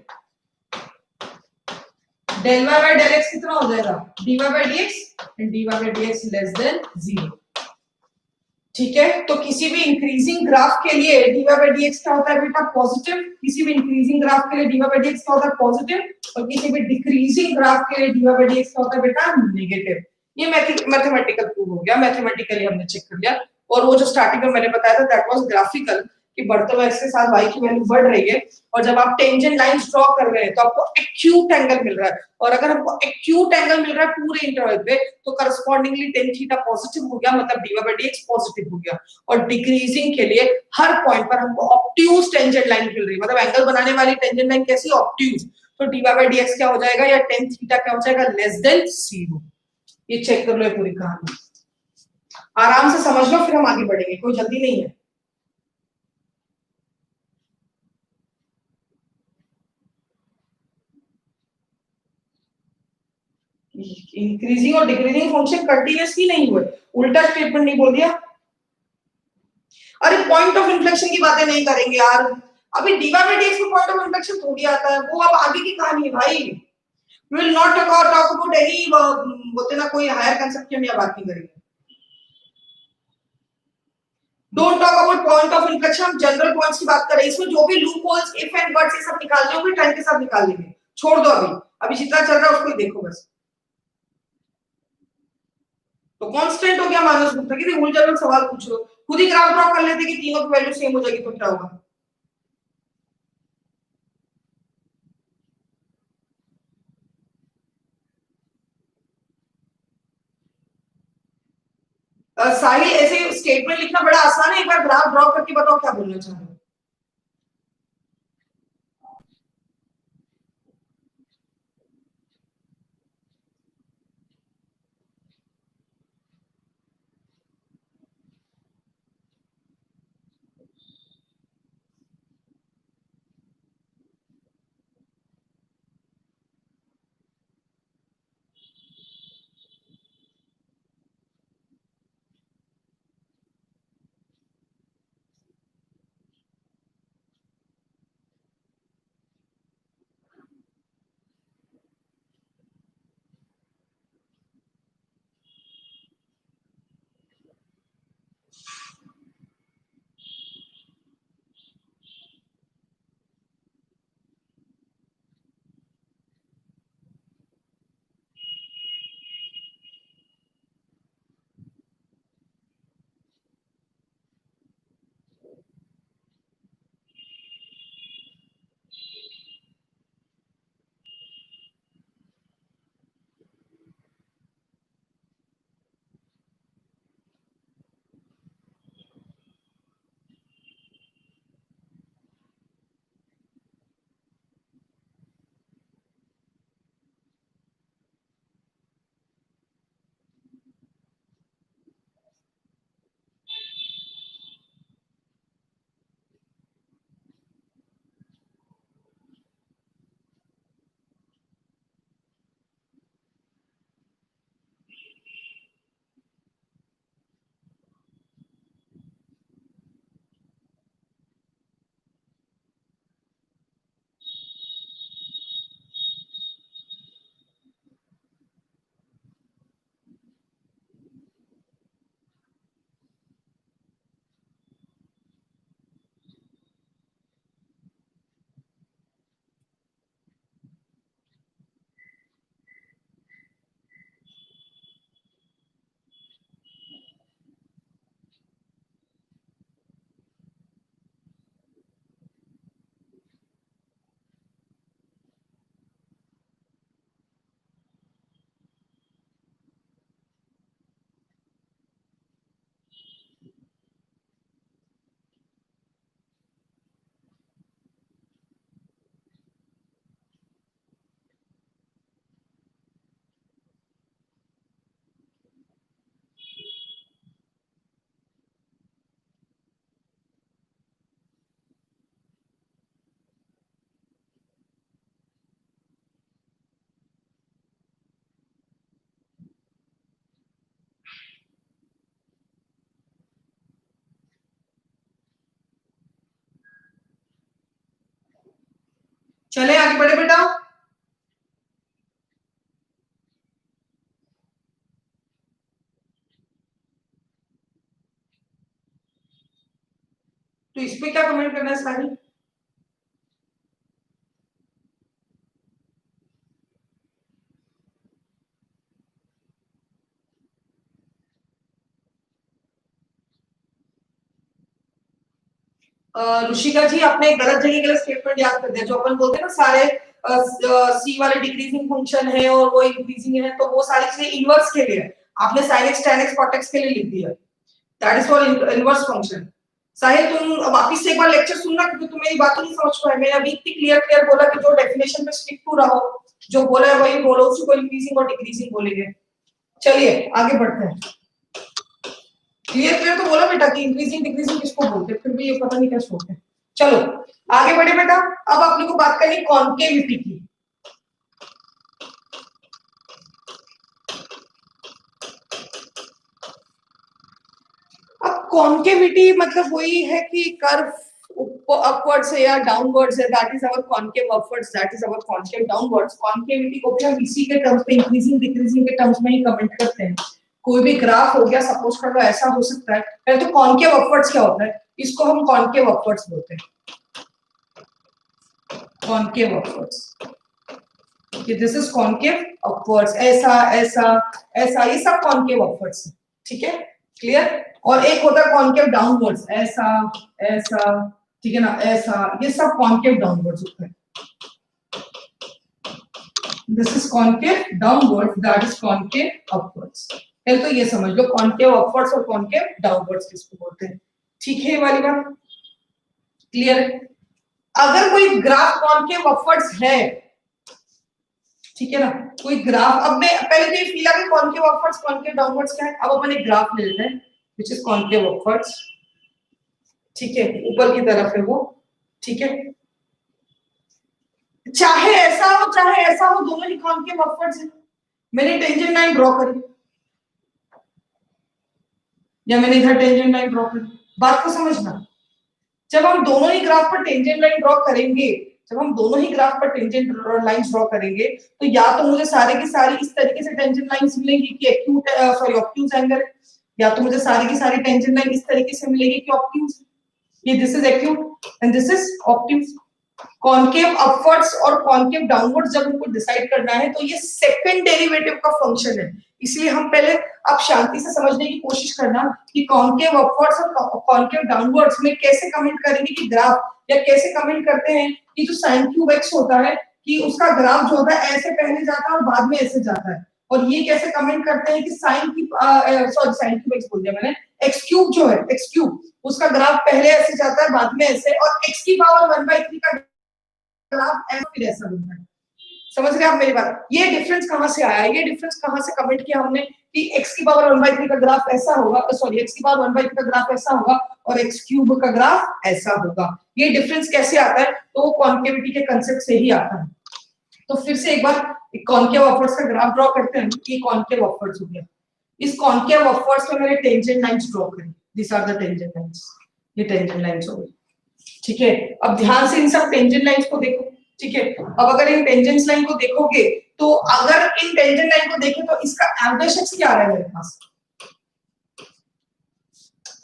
A: del y by del x कितना हो जाएगा dy by dx and dy by dx less than 0. ठीक है, तो किसी भी इंक्रीजिंग ग्राफ के लिए dy by dx क्या होता है बेटा पॉजिटिव, किसी भी इंक्रीजिंग ग्राफ के लिए dy by dx क्या होता है पॉजिटिव, और किसी भी डिक्रीजिंग ग्राफ के लिए dy by dx क्या होता है बेटा नेगेटिव. ये मैथमेटिकल प्रूव हो गया, मैथमेटिकली हमने चेक कर लिया. और वो जो स्टार्टिंग में मैंने बताया था दैट वाज ग्राफिकल कि बढ़ते हुए x के साथ y की वैल्यू बढ़ रही है, और जब आप टेंजेंट लाइंस ड्रॉ कर रहे हैं तो आपको एक्यूट एंगल मिल रहा है, और अगर हमको एक्यूट एंगल मिल रहा है पूरे इंटरवल पे तो करस्पॉन्डिंगली tan थीटा पॉजिटिव हो गया, मतलब dy by dx पॉजिटिव हो गया. और डिक्रीजिंग के लिए हर पॉइंट पर हमको ऑब्ट्यूज टेंजेंट लाइन मिल रही है, मतलब एंगल बनाने वाली टेंजेंट लाइन कैसी ऑब्ट्यूज, तो dy by dx क्या हो जाएगा या tan थीटा क्या हो जाएगा लेस देन 0. ये चेक कर लो पूरी कहानी, आराम से समझ लो फिर हम आगे बढ़ेंगे, कोई जल्दी नहीं है. इंक्रीजिंग और डिक्रीजिंग फंक्शन कंटीन्यूअसली नहीं हुए, उल्टा स्टेटमेंट नहीं बोल दिया. अरे पॉइंट ऑफ इन्फ्लेक्शन की बातें नहीं करेंगे यार, अभी dy by dx में पॉइंट ऑफ इन्फ्लेक्शन थोड़ी आता है, वो अब आगे की कहानी है भाई. We will not talk about any बोलते ना कोई हायर कंसेप्ट की हम यहाँ बात नहीं करेंगे. Don't talk about point of inflection, हम जनरल पॉइंट्स की बात कर रहे हैं. इसमें जो भी loopholes if and buts ये सब निकालने होंगे टाइम के साथ निकाल लेंगे, छोड़ दो अभी, अभी जितना चल रहा है उसको ही देखो बस. तो कांस्टेंट हो गया माइनस गुप्ता की उल्टा जनरल सवाल पूछ लो, खुद ही ग्राफ ड्रॉ कर लेते कि तीनों की वैल्यू सेम हो जाएगी तो क्या होगा. साहिल ऐसे स्टेटमेंट लिखना बड़ा आसान है, एक बार ग्राफ ड्रॉ करके बताओ क्या बोलना चाह रहे हो. चले आगे बढ़े बेटा। तो इस पे क्या कमेंट करना है सारी? ऋषिका जी, आपने एक गलत जगह के लिए स्टेटमेंट याद कर दिया। जो अपन बोलते हैं ना सारे सी वाले डिक्रीजिंग फंक्शन है और वो इंक्रीजिंग है, तो वो सारी चीजें इनवर्स के लिए है। आपने sin x tan x cot x के लिए लिख दिया। That is for inverse function. Sahil तुम वापस से एक बार लेक्चर सुनना, क्योंकि तुम मेरी बात नहीं समझ पाए। मैंने अभी इतनी क्लियर बोला कि जो डेफिनेशन पे स्टिक टू रहो, जो बोला है वही बोलो, उसको इंक्रीजिंग और डिक्रीजिंग बोलेंगे। चलिए आगे बढ़ते हैं। क्लियर तो बोला बेटा कि इंक्रीजिंग डिक्रीजिंग किसको बोलते हैं, फिर भी ये पता नहीं क्या सोचते हैं। चलो आगे बढ़े बेटा। अब आप लोग को बात करनी कॉन्केविटी की। अब कॉन्केविटी मतलब वही है कि कर्व अपवर्ड्स है या डाउनवर्ड्स है, that is our concave upwards, that is our concave downwards. Concavity को भी हम इसी के टर्म्स में, इंक्रीजिंग डिक्रीजिंग के टर्म्स में ही कमेंट करते हैं। कोई भी ग्राफ हो गया, सपोज कर लो ऐसा हो सकता है। पहले तो कॉन्केव अपवर्ड्स क्या होता है, इसको हम कॉन्केव अपवर्ड्स बोलते हैं। Concave upwards, this is concave upwards, ऐसा ऐसा ऐसा, ये सब कॉन्केव अपवर्ड्स है। ठीक है, क्लियर। और एक होता है कॉन्केव डाउनवर्ड्स, ऐसा ऐसा, ठीक है ना, ऐसा, ये सब कॉन्केव डाउनवर्ड्स होता है। This is concave downwards, that is concave upwards. पहले तो ये समझ लो कॉन्केव अपवर्ड्स और कॉन्केव डाउनवर्ड्स किसको बोलते हैं। ठीक है, ये वाली बात क्लियर है। अगर कोई ग्राफ कॉन्केव अपवर्ड्स है, ठीक है ना, कोई ग्राफ, अब मैं पहले तो ये फील आ कि कॉन्केव अपवर्ड्स कॉन्केव डाउनवर्ड्स क्या है। अब अपन एक ग्राफ ले लेते हैं व्हिच इज कॉन्केव अपवर्ड्स। ठीक है, ऊपर की तरफ है वो। ठीक है, चाहे ऐसा हो चाहे ऐसा हो, दोनों ही कॉन्केव अपवर्ड्स है। मैंने टेंजेंट लाइन ड्रॉ करी या मैंने इधर टेंजेंट लाइन ड्रॉ करी, बात को समझना। जब हम दोनों ही ग्राफ पर टेंजेंट लाइन ड्रॉ करेंगे, जब हम दोनों ही ग्राफ पर टेंजेंट लाइंस ड्रॉ करेंगे, तो या तो मुझे सारे की सारी इस तरीके से टेंजेंट लाइंस मिलेंगी कि एक्यूट सॉरी ऑब्ट्यूज एंगल, या तो मुझे सारी की सारी टेंजेंट लाइन इस तरीके से मिलेगी कि ऑब्ट्यूज। ये this is acute and this is obtuse. Concave upwards और कॉन्केव डाउनवर्ड्स जब हमको डिसाइड करना है, तो ये सेकंड डेरिवेटिव का फंक्शन है। इसलिए हम पहले आप शांति से समझने की कोशिश करना कि कॉन्केव अपवर्ड्स और कॉन्केव डाउनवर्ड्स में कैसे कमेंट करेंगे कि ग्राफ, या कैसे कमेंट करते हैं कि जो sin क्यूब x होता है कि उसका ग्राफ जो होता है ऐसे पहले जाता है और बाद में ऐसे जाता है। और ये कैसे कमेंट करते हैं कि sin की सॉरी sin क्यूब x बोल दिया मैंने, x क्यूब जो है x क्यूब, उसका ग्राफ पहले ऐसे जाता है बाद में ऐसे, और x की पावर 1/3 का ग्राफ ऐसे फिर ऐसा बनता है। समझ रहे आप मेरी बात? ये डिफरेंस कहां से आया, ये डिफरेंस कहां से कमेंट किया हमने कि x की पावर 1/3 का ग्राफ ऐसा होगा, सॉरी x की पावर 1/3 का ग्राफ ऐसा होगा और x क्यूब का ग्राफ ऐसा होगा। ये डिफरेंस कैसे आता है, तो वो कॉन्केविटी के कांसेप्ट से ही आता है। तो फिर से एक बार कॉन्केव अपवर्ड्स का ग्राफ ड्रॉ करते हैं। ये कॉन्केव अपवर्ड्स हो गया। इस कॉन्केव अपवर्ड्स में मैंने टेंजेंट लाइंस ड्रॉ करी, this are the tangent lines, ये टेंजेंट लाइंस हो गई। ठीक है, अब ध्यान से इन सब टेंजेंट लाइंस को देखो। ठीक है, अब अगर इन टेंजेंट लाइन को देखोगे, तो अगर इन टेंजेंट लाइन को देखें तो इसका एवरेज एक्स क्या आ रहा है मेरे पास,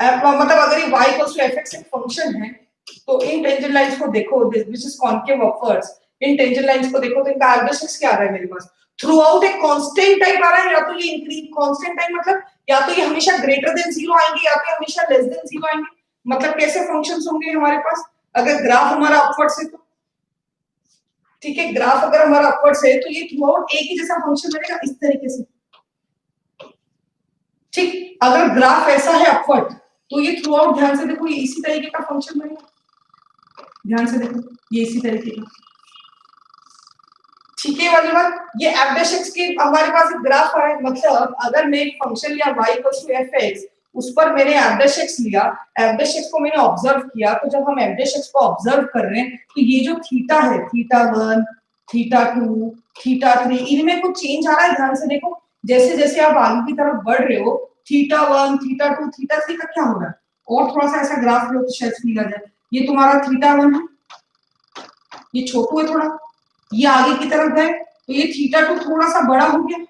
A: मतलब अगर ये y fx एक फंक्शन है, तो इन टेंजेंट लाइंस को देखो, this is concave upwards, in tangent lines को देखो तो इनका एवरेज एक्स क्या आ रहा है मेरे पास, थ्रू आउट एक कांस्टेंट टाइप आ रहा है, या तो ये इंक्रीज कांस्टेंट टाइप मतलब या तो ये हमेशा ग्रेटर देन 0 आएंगे या तो हमेशा लेस देन 0 आएंगे। मतलब कैसे फंक्शंस होंगे हमारे पास अगर ग्राफ हमारा अपवर्ड्स है तो। ठीक है, ग्राफ अगर हमारा अपवर्ड्स है तो ये थ्रू आउट एक ही जैसा फंक्शन बनेगा इस तरीके से। ठीक, अगर ग्राफ ऐसा है अपवर्ड, तो ये थ्रू आउट ध्यान से देखो ये इसी तरीके का फंक्शन बनेगा। ध्यान से देखो ये इसी तरीके का। ठीक है वाली बात। ये एफ की हमारे पास एक ग्राफ है, मतलब अगर मैं एक फंक्शन लिया y fx, उस पर मैंने एफ लिया, एफ को मैंने ऑब्जर्व किया, तो जब हम एफ को ऑब्जर्व कर रहे हैं तो ये जो थीटा है, थीटा 1 थीटा 2 थीटा 3, इनमें कुछ चेंज आ रहा है। ध्यान से देखो, जैसे जैसे आप आगे की तरफ बढ़ रहे हो, थीटा 1 थीटा 2 थीटा 3 का क्या हो रहा है, और थोड़ा सा ऐसा ग्राफ लो तो शायद फील आ जाए। ये तुम्हारा थीटा 1 है, ये छोटू है थोड़ा, ये आगे की तरफ गए तो ये θ2 थोड़ा सा बड़ा हो गया,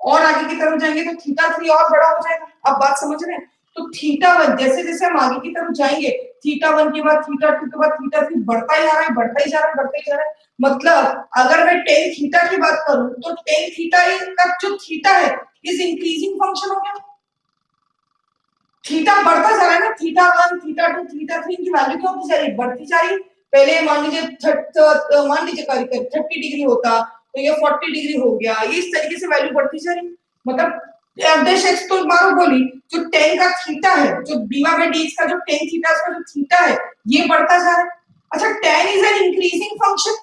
A: और आगे की तरफ जाएंगे तो θ3 और बड़ा हो जाएगा। अब बात समझ रहे हैं? तो θ1 जैसे जैसे हम आगे की तरफ जाएंगे, θ1 के बाद θ2 के बाद θ3 बढ़ता ही जा रहा है, बढ़ता ही जा रहा है, बढ़ता ही जा रहा है। मतलब अगर मैं tan थीटा की बात करूं तो tan थीटा का जो थीटा है इज इंक्रीजिंग फंक्शन हो गया। थीटा बढ़ता जा रहा है ना, θ1 θ2 θ3 की वैल्यू क्या होती जा रही है? बढ़ती जा रही है। पहले मान लीजिए 30 डिग्री होता तो ये 40 डिग्री हो गया, ये इस तरीके से वैल्यू बढ़ती जा रही है। मतलब एफ डैश एक्स तो मारो गोली, जो tan का थीटा है, जो d/dx का जो tan थीटा का जो थीटा है ये बढ़ता जा रहा है। अच्छा, tan is an increasing function,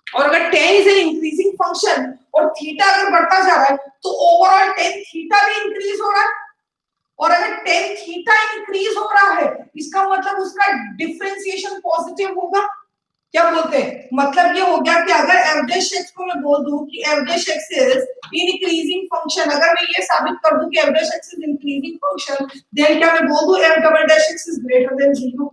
A: और अगर tan is an increasing function और थीटा अगर बढ़ता जा रहा है तो ओवरऑल tan थीटा भी इंक्रीज हो रहा है। और अगर tan थीटा इंक्रीज हो रहा है इसका मतलब उसका डिफरेंशिएशन पॉजिटिव होगा। क्या बोलते हैं? मतलब ये हो गया कि अगर एफ डैश एक्स को मैं बोल दूं कि f dash x is increasing function, अगर मैं ये साबित कर दूं कि f dash x is increasing function, then क्या मैं बोल दूं f double dash x is greater than 0?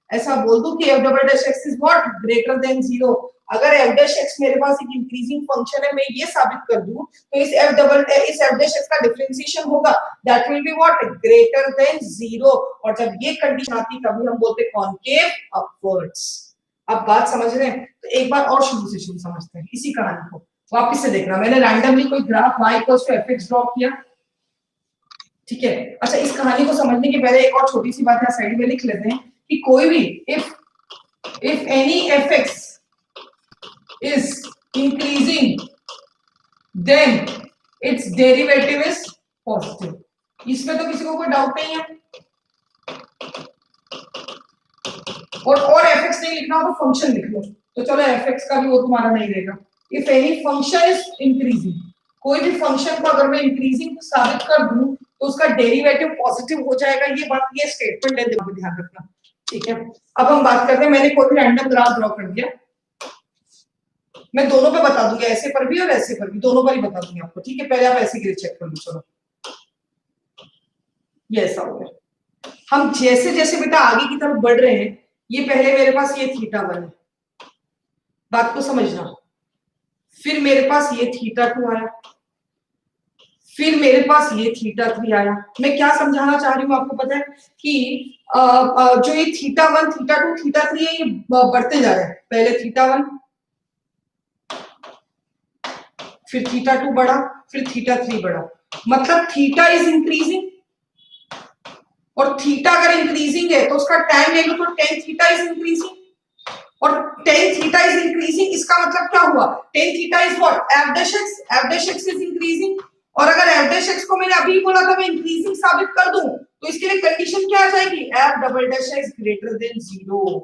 A: ऐसा बोल दूं कि f double dash x is what? Greater than 0। अगर एफ डैश एक्स मेरे पास एक इंक्रीजिंग फंक्शन है, मैं ये साबित कर दूं तो इस एफ डैश एक्स का डिफरेंशिएशन होगा, that will be what? Greater than 0। और जब ये कंडीशन आती तभी हम बोलते कॉनकेव अपवर्ड्स। अब बात समझ रहे हैं? तो एक बार और शुरू समझते हैं इसी कहानी को। वापस से देखना, मैंने रैंडमली कोई ग्राफ y fx ड्रॉ किया, ठीक है। अच्छा, इस कहानी को समझने के पहले एक और छोटी सी बात यहाँ साइड में लिख लेते हैं कि कोई भी if any fx is increasing then its derivative is positive। इसमें तो किसी को कोई डाउट नहीं है। और fx नहीं लिखना हो तो फंक्शन लिख लो, तो चलो fx का भी वो तुम्हारा नहीं रहेगा। If any function is increasing, कोई भी फंक्शन को अगर मैं इंक्रीजिंग साबित कर दूं तो उसका डेरिवेटिव पॉजिटिव हो जाएगा। ये बात, ये स्टेटमेंट है, दिमाग में ध्यान रखना, ठीक है। अब हम बात करते हैं, मैंने कोई भी रैंडम ग्राफ ड्रॉ कर दिया, मैं दोनों पे बता दूंगी, ऐसे पर भी और ऐसे पर भी, दोनों पर ही बता दूंगी आपको, ठीक है। पहले आप ऐसे के लिए चेक कर लो। चलो, ये ऐसा हो गया। हम जैसे जैसे बेटा आगे की तरफ बढ़ रहे हैं, ये पहले मेरे पास ये θ1 है, बात को समझना। फिर मेरे पास ये θ2 आया, फिर मेरे पास ये θ3 आया। मैं क्या समझाना चाह रही हूँ आपको पता है कि जो ये θ1 θ2 θ3 है ये बढ़ते जा रहे हैं। पहले θ1, फिर θ2 बढ़ा, फिर θ3 बढ़ा। मतलब थीटा इज इंक्रीजिंग, और थीटा अगर इंक्रीजिंग है तो उसका tan ले लो तो tan थीटा इज इंक्रीजिंग, और tan थीटा इज इंक्रीजिंग इसका मतलब क्या हुआ? tan theta is what? f dash x is increasing. और अगर f डैश x को मैंने अभी बोला था मैं इंक्रीजिंग साबित कर दूं तो इसके लिए कंडीशन क्या आ जाएगी? f double dash x greater than 0।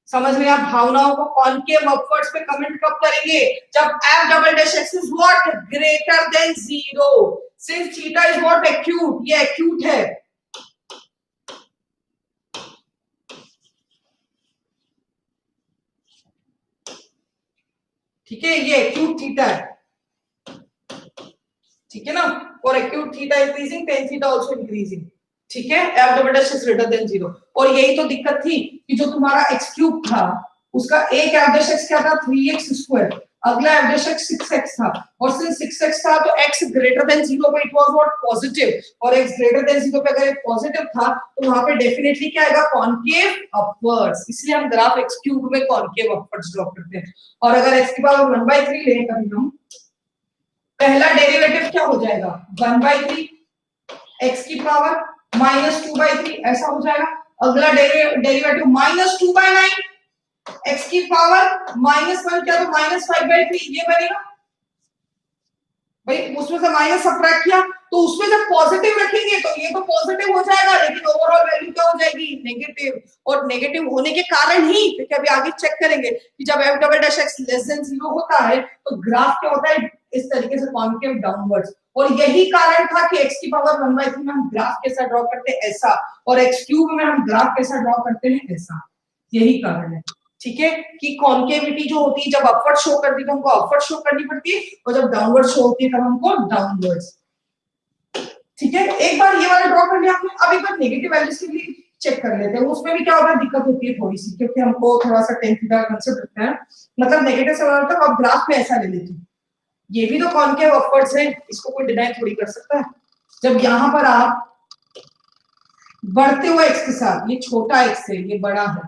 A: समझ में? आप भावनाओं को कॉनकेव अपवर्ड्स पे कमेंट कब करेंगे? जब f double dash x is what? Greater than 0। Since theta is what? Acute, ये एक्यूट है। ठीक है, ये एक्यूट थीटा है, ठीक है ना। और acute theta increasing, tan theta also increasing, ठीक है। f double dash is greater than 0। और यही तो दिक्कत थी कि जो तुम्हारा x क्यूब था उसका एक f डैश x क्या था? 3x square. अगला f डैश x 6x था, और सिंस 6x था तो x ग्रेटर देन 0 पे इट वाज व्हाट? पॉजिटिव। और x ग्रेटर देन 0 पे अगर पॉजिटिव था तो वहां पे डेफिनेटली क्या आएगा? Concave upwards. इसलिए हम ग्राफ x क्यूब में कॉनकेव अपवर्ड्स ड्रॉ करते हैं। और अगर x की पावर 1/3 लें कभी हम, पहला डेरिवेटिव क्या हो जाएगा? 1/3 x की पावर -2/3 ऐसा हो जाएगा। अगला डेरिवेटिव -2/9 x की पावर -1 क्या? तो -5/3 ये बनेगा। भाई उसमें से माइनस सब्ट्रैक्ट किया तो उसमें जब पॉजिटिव रखेंगे तो ये तो पॉजिटिव हो जाएगा, लेकिन ओवरऑल वैल्यू क्या हो जाएगी? नेगेटिव। और नेगेटिव होने के कारण ही, क्योंकि अभी आगे चेक करेंगे कि जब f double dash x less than 0 होता है तो ग्राफ क्या होता है? इस तरीके से कॉनकेव डाउनवर्ड्स। और यही कारण था कि x की पावर 1/3 में हम ग्राफ कैसा ड्रॉ करते हैं? ऐसा। और x क्यूब में हम ग्राफ कैसा ड्रॉ करते हैं? ऐसा। यही कारण है, ठीक है, कि कॉनकेविटी जो होती है जब अपवर्ड शो करती है तो हमको अपवर्ड शो करनी पड़ती है, और जब डाउनवर्ड शो होती है तब हमको डाउनवर्ड्स। ठीक है, एक बार ये वाला ड्रॉ कर लिया आपने। अब एक बार नेगेटिव वैल्यूज के लिए चेक कर लेते हैं। उसमें भी क्या होता है, दिक्कत होती है थोड़ी सी, क्योंकि हमको थोड़ा सा टेन थीटा का कंसेप्ट रखना है। मतलब नेगेटिव से होता है, आप ग्राफ में ऐसा ले लेते हैं, ये भी तो कॉनकेव अपवर्ड्स है, इसको कोई डिनाई थोड़ी कर सकता है। जब यहाँ पर आप बढ़ते हुए एक्स के साथ, ये छोटा एक्स है, ये बड़ा है,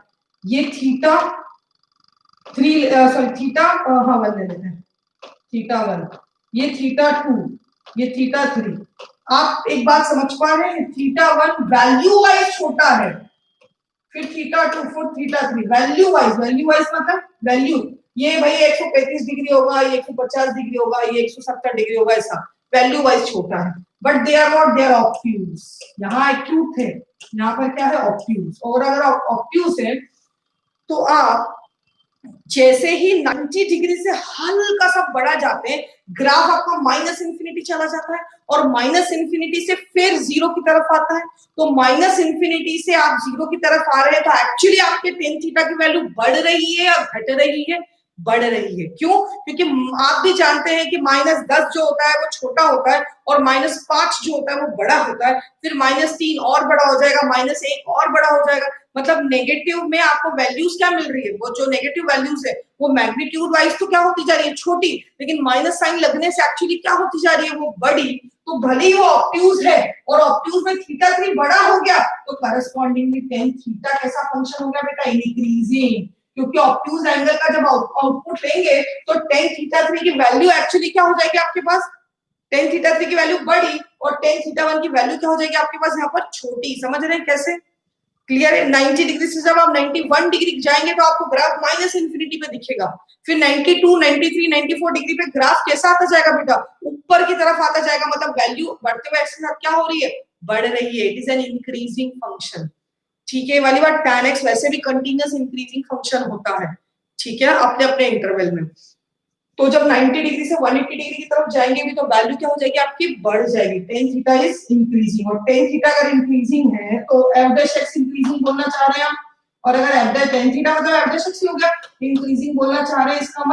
A: ये थीटा 3 सॉरी थीटा हाँ 1 ले लेते हैं, थीटा 1, ये थीटा 2, ये थीटा 3। आप एक बात समझ पा रहे हैं, थीटा 1 वैल्यू वाइज छोटा है, फिर थीटा 2, फिर थीटा 3 वैल्यू वाइज मतलब वैल्यू, ये भाई 135 डिग्री होगा, ये 150 डिग्री होगा, ये 170 डिग्री होगा, ऐसा वैल्यू वाइज छोटा है। But they are not, they are obtuse. यहाँ एक्यूट है, यहाँ पर क्या है, ऑब्ट्यूज। और अगर ऑब्ट्यूज है तो आप जैसे ही 90 डिग्री से हल्का सा बढ़ा जाते हैं, ग्राफ आपका माइनस इंफिनिटी चला जाता है, और माइनस इंफिनिटी से फिर जीरो की तरफ आता है। तो माइनस इंफिनिटी से आप जीरो की तरफ आ रहे हैं, तो एक्चुअली आपके टेन थीटा की वैल्यू बढ़ रही है या घट रही है, बढ़ रही है। क्यों? क्योंकि आप भी जानते हैं कि -10 जो होता है वो छोटा होता है, और -5 जो होता है वो बड़ा होता है, फिर -3 और बड़ा हो जाएगा, -1 और बड़ा हो जाएगा। मतलब नेगेटिव में आपको वैल्यूज क्या मिल रही है, वो जो नेगेटिव वैल्यूज है वो मैग्नीट्यूड वाइज तो क्या होती जा रही है, छोटी, लेकिन माइनस साइन लगने से एक्चुअली क्या होती जा रही है, वो बड़ी। तो भले ही वो ऑब्ट्यूज है, और ऑब्ट्यूज में थीटा 3 बड़ा हो गया, तो करस्पॉन्डिंगली टेन थीटा कैसा फंक्शन हो गया बेटा, इंक्रीजिंग। क्योंकि ऑब्ट्यूज एंगल का जब आउटपुट लेंगे तो टेन थीटा 3 की वैल्यू एक्चुअली क्या हो जाएगी आपके पास, टेन थीटा 3 की वैल्यू बड़ी, और टेन थीटा 1 की वैल्यू क्या हो जाएगी आपके पास यहाँ पर, छोटी। समझ रहे हैं कैसे? क्लियर है? 90 डिग्री से जब आप 91 डिग्री जाएंगे तो आपको ग्राफ माइनस इंफिनिटी पे दिखेगा, फिर 92, 93, 94 डिग्री पे ग्राफ कैसा आता जाएगा बेटा, ऊपर की तरफ आता जाएगा। मतलब वैल्यू बढ़ते हुए एक्स के साथ क्या हो रही है, बढ़ रही है। It is an increasing function. ठीक है, वाली बात, tan x वैसे भी कंटीन्यूअस इंक्रीजिंग फंक्शन होता है, ठीक है, अपने अपने इंटरवल में। तो जब 90 डिग्री से 180 डिग्री की तरफ जाएंगे भी तो वैल्यू क्या हो जाएगी आपकी, बढ़ जाएगी। टेन थीटा इज इंक्रीजिंग, और टेन थीटा अगर इंक्रीजिंग है तो एफ डैश एक्स इंक्रीजिंग बोलना चाह रहे हैं आप, और अगर एफ डैश टेन थीटा मतलब एफ डैश एक्स हो गया, इंक्रीजिंग बोलना चाह रहे हैं। इसका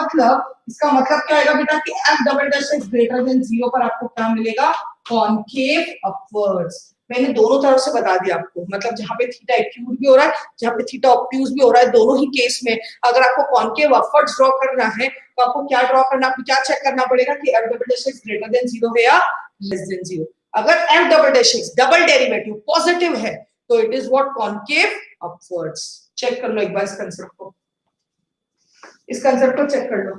A: मतलब क्या आएगा बेटा कि f double dash x greater than 0 पर आपको क्या मिलेगा, कॉनकेव अपवर्ड्स। मैंने दोनों तरफ से बता दिया आपको, मतलब जहां पे थीटा एक्यूट भी हो रहा है, जहां पे थीटा ऑब्ट्यूज भी हो रहा है, दोनों ही केस में अगर आपको कॉनकेव अपवर्ड्स ड्रॉ करना है तो आपको क्या ड्रॉ करना, क्या चेक करना पड़ेगा कि f double dash x greater than 0 है या लेस देन 0। अगर f double dash x double derivative positive है तो it is what, concave upwards. Check कर लो एक बार इस कंसेप्ट को, चेक कर लो।